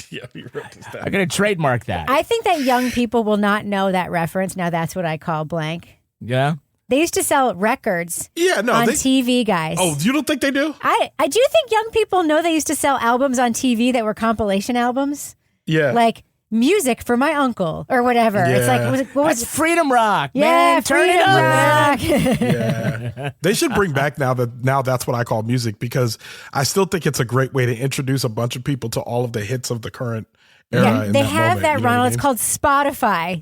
Speaker 13: Yeah, you wrote these down.
Speaker 9: I'm going to trademark that.
Speaker 12: I think that young people will not know that reference. Now that's what I call blank.
Speaker 9: Yeah?
Speaker 12: They used to sell records on TV, guys.
Speaker 13: Oh, you don't think they do?
Speaker 12: I do think young people know they used to sell albums on TV that were compilation albums.
Speaker 13: Yeah.
Speaker 12: Like music for my uncle or whatever.
Speaker 13: Yeah.
Speaker 12: It's like, what was
Speaker 9: That's Freedom Rock,
Speaker 12: yeah,
Speaker 9: man. Turn it up.
Speaker 12: Rock.
Speaker 13: Yeah. They should bring back now that's what I call music, because I still think it's a great way to introduce a bunch of people to all of the hits of the current era.
Speaker 12: Yeah,
Speaker 13: in
Speaker 12: they
Speaker 13: that
Speaker 12: have
Speaker 13: moment,
Speaker 12: that,
Speaker 13: you know
Speaker 12: Ronald.
Speaker 13: what I
Speaker 12: It's
Speaker 13: mean?
Speaker 12: called Spotify.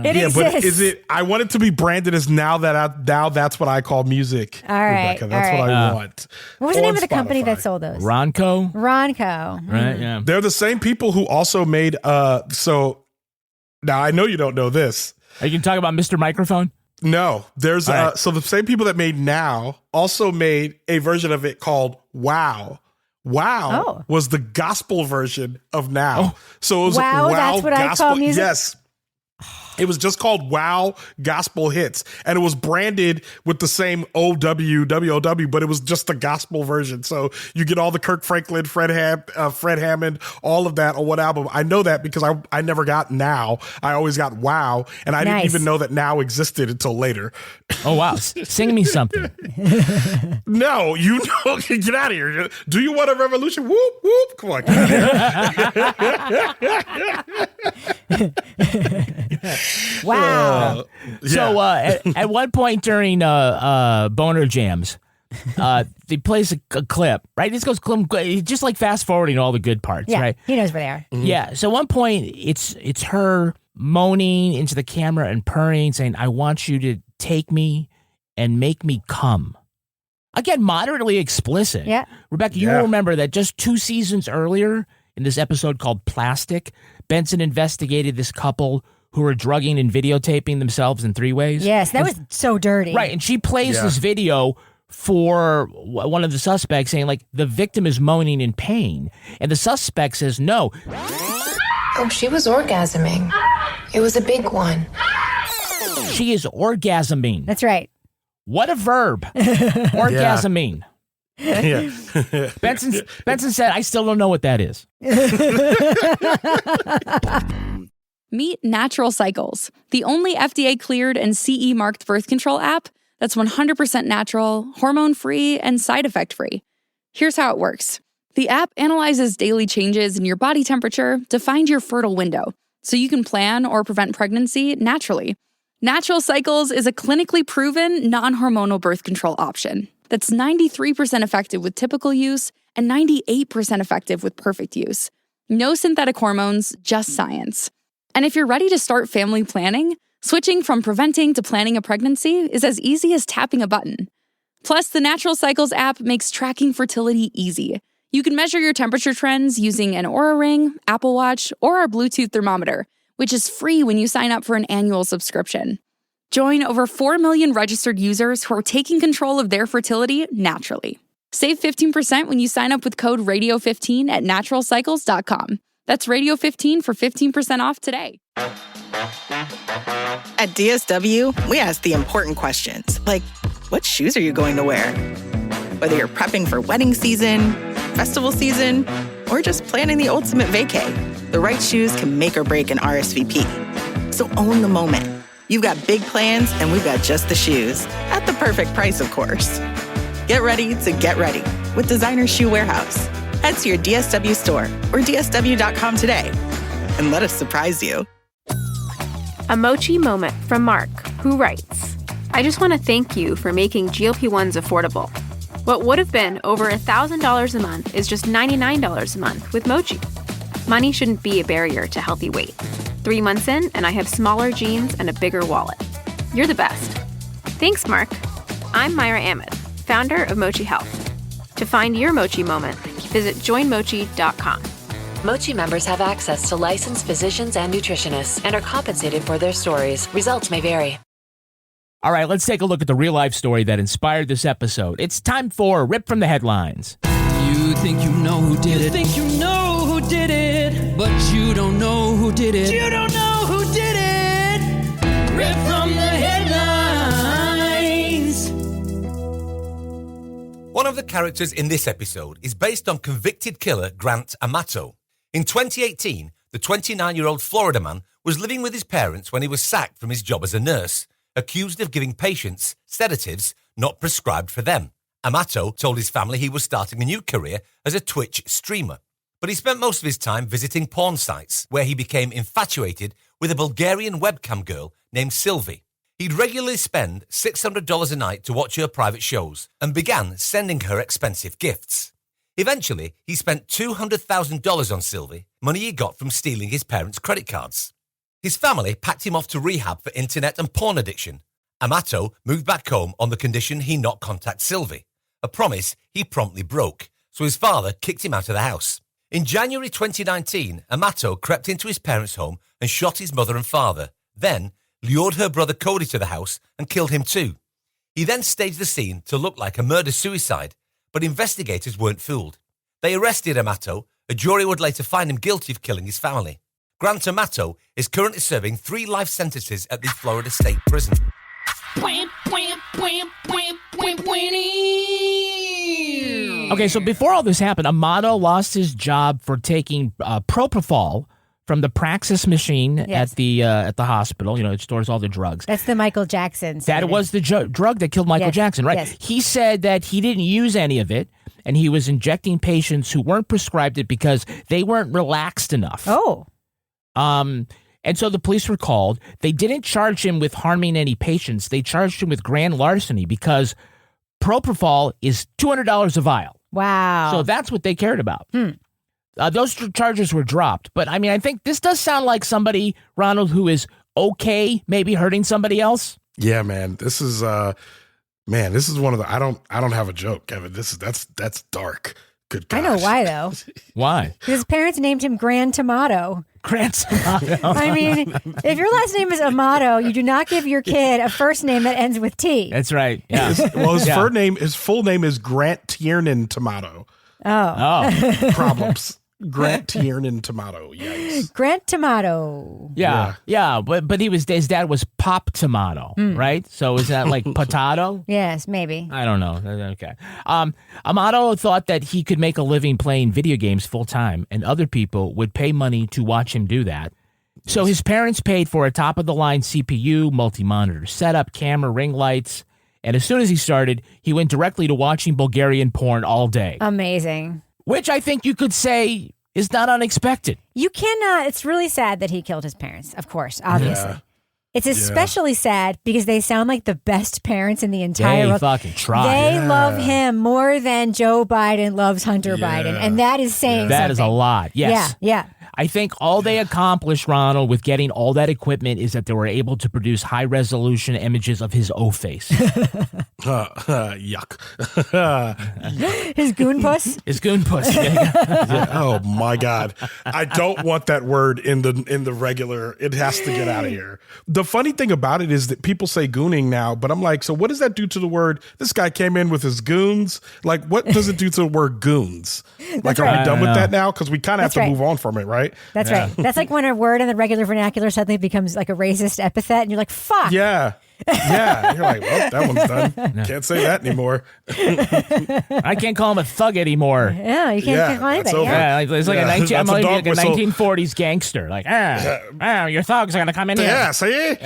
Speaker 12: It exists.
Speaker 13: But is it? I want it to be branded as now that's what I call music.
Speaker 12: All right,
Speaker 13: Rebecca. That's
Speaker 12: all
Speaker 13: what
Speaker 12: right.
Speaker 13: I want.
Speaker 12: What was the
Speaker 13: on
Speaker 12: name of the company
Speaker 13: Spotify.
Speaker 12: that sold those?
Speaker 9: Ronco.
Speaker 12: Ronco.
Speaker 9: Right, yeah.
Speaker 13: They're the same people who also made so now I know you don't know this.
Speaker 9: Are you going to talk about Mr. Microphone?
Speaker 13: No, there's
Speaker 9: right.
Speaker 13: so the same people that made Now also made a version of it called Wow. Wow was the gospel version of Now. So it was
Speaker 12: Wow, that's what I
Speaker 13: gospel.
Speaker 12: call music?
Speaker 13: Yes. It was just called Wow Gospel Hits, and it was branded with the same WOW, but it was just the gospel version. So you get all the Kirk Franklin, Fred Hammond, all of that on one album. I know that because I never got Now. I always got Wow, and I didn't even know that Now existed until later.
Speaker 9: Oh, wow. Sing me something.
Speaker 13: No, you know, get out of here. Do you want a revolution? Whoop, whoop. Come on, get out of here.
Speaker 12: Wow.
Speaker 9: So at one point during Boner Jams, they plays a clip, right? This goes just like fast forwarding all the good parts,
Speaker 12: Yeah,
Speaker 9: right?
Speaker 12: he knows where they are.
Speaker 9: Yeah. So at one point, it's her moaning into the camera and purring, saying, "I want you to take me and make me come." Again, moderately explicit.
Speaker 12: Yeah.
Speaker 9: Rebecca, you will remember that just 2 seasons earlier in this episode called Plastic, Benson investigated this couple who were drugging and videotaping themselves in 3 ways.
Speaker 12: Yes, that was so dirty.
Speaker 9: Right, and she plays this video for one of the suspects saying, like, the victim is moaning in pain. And the suspect says no.
Speaker 8: Oh, she was orgasming. It was a big one.
Speaker 9: She is orgasming.
Speaker 12: That's right.
Speaker 9: What a verb. Orgasming.
Speaker 13: Yeah.
Speaker 9: Benson said, I still don't know what that is.
Speaker 4: Meet Natural Cycles, the only FDA-cleared and CE-marked birth control app that's 100% natural, hormone-free, and side effect-free. Here's how it works. The app analyzes daily changes in your body temperature to find your fertile window, so you can plan or prevent pregnancy naturally. Natural Cycles is a clinically proven, non-hormonal birth control option that's 93% effective with typical use and 98% effective with perfect use. No synthetic hormones, just science. And if you're ready to start family planning, switching from preventing to planning a pregnancy is as easy as tapping a button. Plus, the Natural Cycles app makes tracking fertility easy. You can measure your temperature trends using an Oura Ring, Apple Watch, or our Bluetooth thermometer, which is free when you sign up for an annual subscription. Join over 4 million registered users who are taking control of their fertility naturally. Save 15% when you sign up with code RADIO15 at naturalcycles.com. That's Radio15 for 15% off today.
Speaker 23: At DSW, we ask the important questions, like, what shoes are you going to wear? Whether you're prepping for wedding season, festival season, or just planning the ultimate vacay, the right shoes can make or break an RSVP. So own the moment. You've got big plans, and we've got just the shoes. At the perfect price, of course. Get ready to get ready with Designer Shoe Warehouse. Head to your DSW store or DSW.com today and let us surprise you.
Speaker 17: A mochi moment from Mark, who writes, I just want to thank you for making GLP-1s affordable. What would have been over $1,000 a month is just $99 a month with Mochi. Money shouldn't be a barrier to healthy weight. 3 months in, and I have smaller jeans and a bigger wallet. You're the best. Thanks, Mark. I'm Myra Ahmed, founder of Mochi Health. To find your Mochi moment, visit joinmochi.com.
Speaker 18: Mochi members have access to licensed physicians and nutritionists and are compensated for their stories. Results may vary.
Speaker 9: All right, let's take a look at the real-life story that inspired this episode. It's time for Rip from the Headlines.
Speaker 1: You think you know who did it. You think you know who did it. But you don't know who did it. You don't know who did it. Rip from the Headlines.
Speaker 19: One of the characters in this episode is based on convicted killer Grant Amato. In 2018, the 29-year-old Florida man was living with his parents when he was sacked from his job as a nurse, accused of giving patients sedatives not prescribed for them. Amato told his family he was starting a new career as a Twitch streamer, but he spent most of his time visiting porn sites, where he became infatuated with a Bulgarian webcam girl named Sylvie. He'd regularly spend $600 a night to watch her private shows and began sending her expensive gifts. Eventually, he spent $200,000 on Sylvie, money he got from stealing his parents' credit cards. His family packed him off to rehab for internet and porn addiction. Amato moved back home on the condition he not contact Sylvie, a promise he promptly broke, so his father kicked him out of the house. In January 2019, Amato crept into his parents' home and shot his mother and father, then lured her brother Cody to the house and killed him too. He then staged the scene to look like a murder-suicide, but investigators weren't fooled. They arrested Amato. A jury would later find him guilty of killing his family. Grant Amato is currently serving 3 life sentences at the Florida State Prison.
Speaker 9: Okay, so before all this happened, Amato lost his job for taking propofol from the Praxis machine at the hospital. You know, it stores all the drugs.
Speaker 12: That's the Michael Jackson.
Speaker 9: That was the drug that killed Michael Jackson, right? Yes. He said that he didn't use any of it, and he was injecting patients who weren't prescribed it because they weren't relaxed enough.
Speaker 12: Oh.
Speaker 9: And so the police were called. They didn't charge him with harming any patients. They charged him with grand larceny because propofol is $200 a vial.
Speaker 12: Wow.
Speaker 9: So that's what they cared about. Those charges were dropped. But, I mean, I think this does sound like somebody, Ronald, who is okay maybe hurting somebody else.
Speaker 13: Yeah, man. This is one of the I don't have a joke, Kevin. That's dark. Good gosh.
Speaker 12: I know why, though.
Speaker 9: Why?
Speaker 12: Because his parents named him Grand Tomato.
Speaker 9: Grand Tomato.
Speaker 12: I mean, if your last name is Amato, you do not give your kid a first name that ends with T.
Speaker 9: That's right. Yeah.
Speaker 13: His full name is Grant Tiernan Tomato.
Speaker 12: Oh.
Speaker 13: Problems. Grant Tiernan Tomato. Yikes.
Speaker 12: Grant Tomato.
Speaker 9: Yeah. But his dad was Pop Tomato, right? So is that like potato?
Speaker 12: Yes, maybe.
Speaker 9: I don't know. Okay. Amato thought that he could make a living playing video games full time, and other people would pay money to watch him do that. So his parents paid for a top-of-the-line CPU, multi-monitor setup, camera, ring lights, and as soon as he started, he went directly to watching Bulgarian porn all day.
Speaker 12: Amazing.
Speaker 9: Which I think you could say is not unexpected.
Speaker 12: You cannot. It's really sad that he killed his parents, of course, obviously. It's especially sad because they sound like the best parents in the entire world.
Speaker 9: They fucking try.
Speaker 12: They love him more than Joe Biden loves Hunter Biden. And that is saying
Speaker 9: that
Speaker 12: something.
Speaker 9: is a lot. Yes.
Speaker 12: Yeah.
Speaker 9: I think all they accomplished, Ronald, with getting all that equipment is that they were able to produce high-resolution images of his O-face.
Speaker 13: Yuck.
Speaker 12: His goon puss?
Speaker 9: His goon puss.
Speaker 13: Oh, my God. I don't want that word in the regular. It has to get out of here. The funny thing about it is that people say gooning now, but I'm like, so what does that do to the word? This guy came in with his goons. Like, what does it do to the word goons? Like, are we done with that now? Because we kind of have to move on from it, right?
Speaker 12: That's right. That's like when a word in the regular vernacular suddenly becomes like a racist epithet, and you're like, fuck.
Speaker 13: Yeah. You're like, well, that one's done. Can't say that anymore.
Speaker 9: I can't call him a thug anymore.
Speaker 12: Yeah, you can't call anybody.
Speaker 9: It's like a 1940s gangster. Like, your thugs are going to come in here.
Speaker 13: Yeah, see?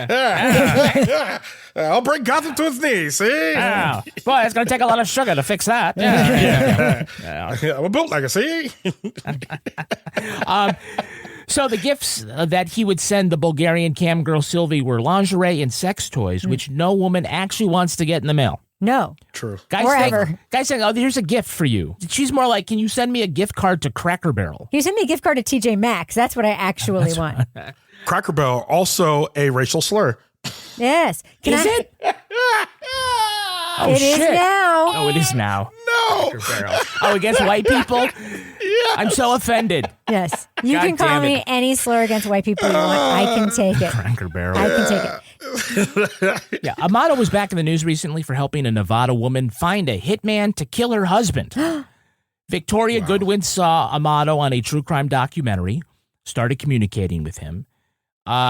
Speaker 13: I'll bring Gotham to its knees, see?
Speaker 9: Boy, it's going to take a lot of sugar to fix that.
Speaker 13: I'm a bootlegger, see?
Speaker 9: So the gifts that he would send the Bulgarian cam girl Sylvie were lingerie and sex toys, which no woman actually wants to get in the mail.
Speaker 12: No.
Speaker 13: True.
Speaker 12: Guys
Speaker 9: saying, oh, here's a gift for you. She's more like, can you send me a gift card to Cracker Barrel?
Speaker 12: Can you send me a gift card to TJ Maxx? That's what I actually want.
Speaker 13: Cracker Barrel, also a racial slur.
Speaker 12: Yes.
Speaker 9: Is it?
Speaker 12: It is now.
Speaker 9: Oh, it is now.
Speaker 13: No.
Speaker 9: Oh, against white people? Yeah. I'm so offended.
Speaker 12: Yes. You can call me any slur against white people you want. I can take it.
Speaker 9: Cracker Barrel.
Speaker 12: I can take it.
Speaker 9: Yeah. Amato was back in the news recently for helping a Nevada woman find a hitman to kill her husband. Victoria Goodwin saw Amato on a true crime documentary, started communicating with him.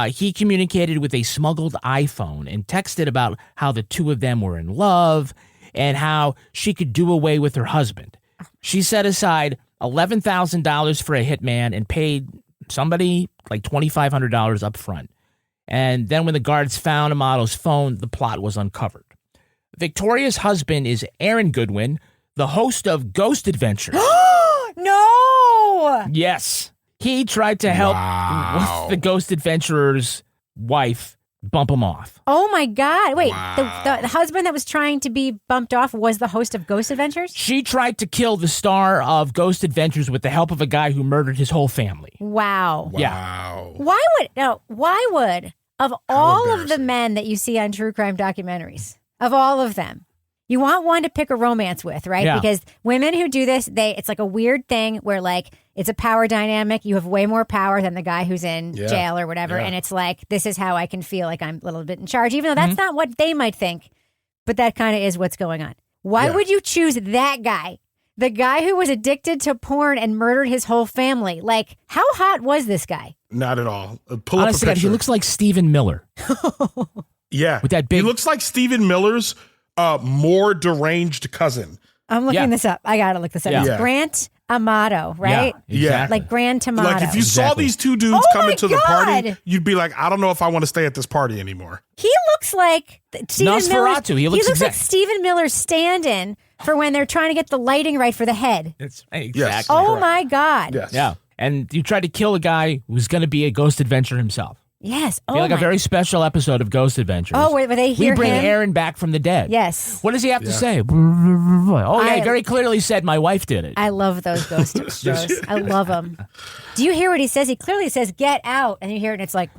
Speaker 9: He communicated with a smuggled iPhone and texted about how the two of them were in love and how she could do away with her husband. She set aside $11,000 for a hitman and paid somebody like $2,500 up front. And then when the guards found Amato's phone, the plot was uncovered. Victoria's husband is Aaron Goodwin, the host of Ghost Adventures.
Speaker 12: No!
Speaker 9: Yes. He tried to help with the Ghost Adventurer's wife bump him off.
Speaker 12: Oh, my God. Wait, the husband that was trying to be bumped off was the host of Ghost Adventures?
Speaker 9: She tried to kill the star of Ghost Adventures with the help of a guy who murdered his whole family.
Speaker 12: Wow.
Speaker 9: Yeah.
Speaker 12: Why would, of all of the men that you see on true crime documentaries, of all of them, you want one to pick a romance with, right?
Speaker 9: Yeah.
Speaker 12: Because women who do this, it's like a weird thing where like it's a power dynamic. You have way more power than the guy who's in jail or whatever. And it's like, this is how I can feel like I'm a little bit in charge, even though that's not what they might think. But that kind of is what's going on. Why would you choose that guy? The guy who was addicted to porn and murdered his whole family. Like, how hot was this guy?
Speaker 13: Not at all. Pull
Speaker 9: Honestly,
Speaker 13: up a picture.
Speaker 9: he looks like Stephen Miller.
Speaker 13: Yeah.
Speaker 9: With that big...
Speaker 13: He looks like Stephen Miller's more deranged cousin.
Speaker 12: I'm looking this up. I got to look this up.
Speaker 13: Yeah.
Speaker 12: It's Grant Amato, right?
Speaker 13: Yeah.
Speaker 12: Like Grand Tomato.
Speaker 13: Like if you saw these two dudes coming to the party, you'd be like, I don't know if I want to stay at this party anymore.
Speaker 12: He looks like Stephen
Speaker 9: Nosferatu.
Speaker 12: Miller.
Speaker 9: He looks
Speaker 12: like Stephen Miller's stand-in for when they're trying to get the lighting right for the head.
Speaker 9: It's exactly.
Speaker 12: Oh my God.
Speaker 13: Yes.
Speaker 9: Yeah. And you tried to kill a guy who's going to be a Ghost Adventurer himself.
Speaker 12: Yes.
Speaker 9: I feel like a very special episode of Ghost Adventures.
Speaker 12: Oh, where they hear
Speaker 9: We bring
Speaker 12: him?
Speaker 9: Aaron back from the dead.
Speaker 12: Yes.
Speaker 9: What does he have to say? Oh, yeah, he very clearly said my wife did it.
Speaker 12: I love those ghost shows. I love them. Do you hear what he says? He clearly says, get out. And you hear it and it's like,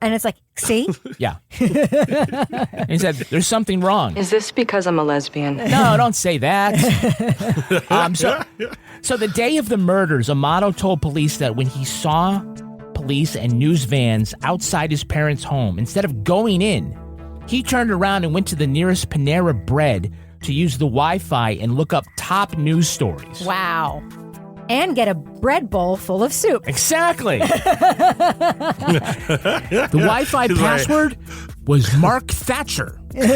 Speaker 12: and it's like, see?
Speaker 9: Yeah. And he said, there's something wrong.
Speaker 2: Is this because I'm a lesbian?
Speaker 9: No, don't say that. So the day of the murders, Amato told police that when he saw police and news vans outside his parents' home, instead of going in, he turned around and went to the nearest Panera Bread to use the Wi-Fi and look up top news stories.
Speaker 12: Wow. And get a bread bowl full of soup.
Speaker 9: Exactly. The Wi-Fi password was Mark Thatcher. Well,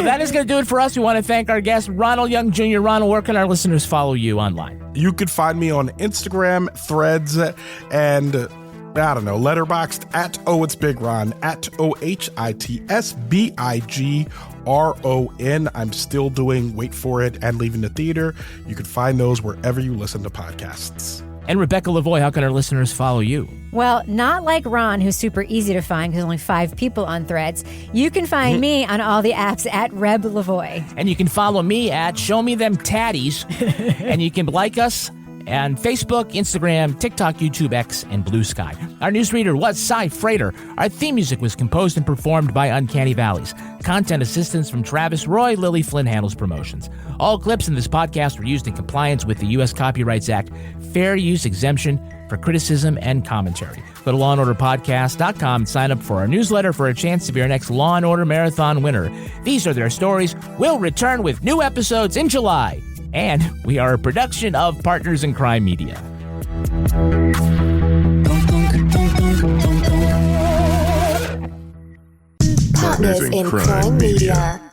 Speaker 9: that is going to do it for us. We want to thank our guest, Ronald Young Jr. Ronald, where can our listeners follow you online?
Speaker 13: You could find me on Instagram, Threads, and I don't know, Letterboxd at It's Big Ron, at OHITSBIGRON. I'm still doing Wait For It and Leaving the Theater. You can find those wherever you listen to podcasts.
Speaker 9: And Rebecca Lavoie, how can our listeners follow you?
Speaker 12: Well, not like Ron, who's super easy to find because only 5 people on Threads. You can find me on all the apps at Reb Lavoie.
Speaker 9: And you can follow me at Show Me Them Tatties. And you can like us on Facebook, Instagram, TikTok, YouTube, X, and Blue Sky. Our newsreader was Cy Frater. Our theme music was composed and performed by Uncanny Valleys. Content assistance from Travis Roy. Lily Flynn handles promotions. All clips in this podcast were used in compliance with the U.S. Copyrights Act fair use exemption for criticism and commentary. Go to lawandorderpodcast.com and sign up for our newsletter for a chance to be our next Law & Order Marathon winner. These are their stories. We'll return with new episodes in July. And we are a production of Partners in Crime Media.
Speaker 7: Partners in Crime Media.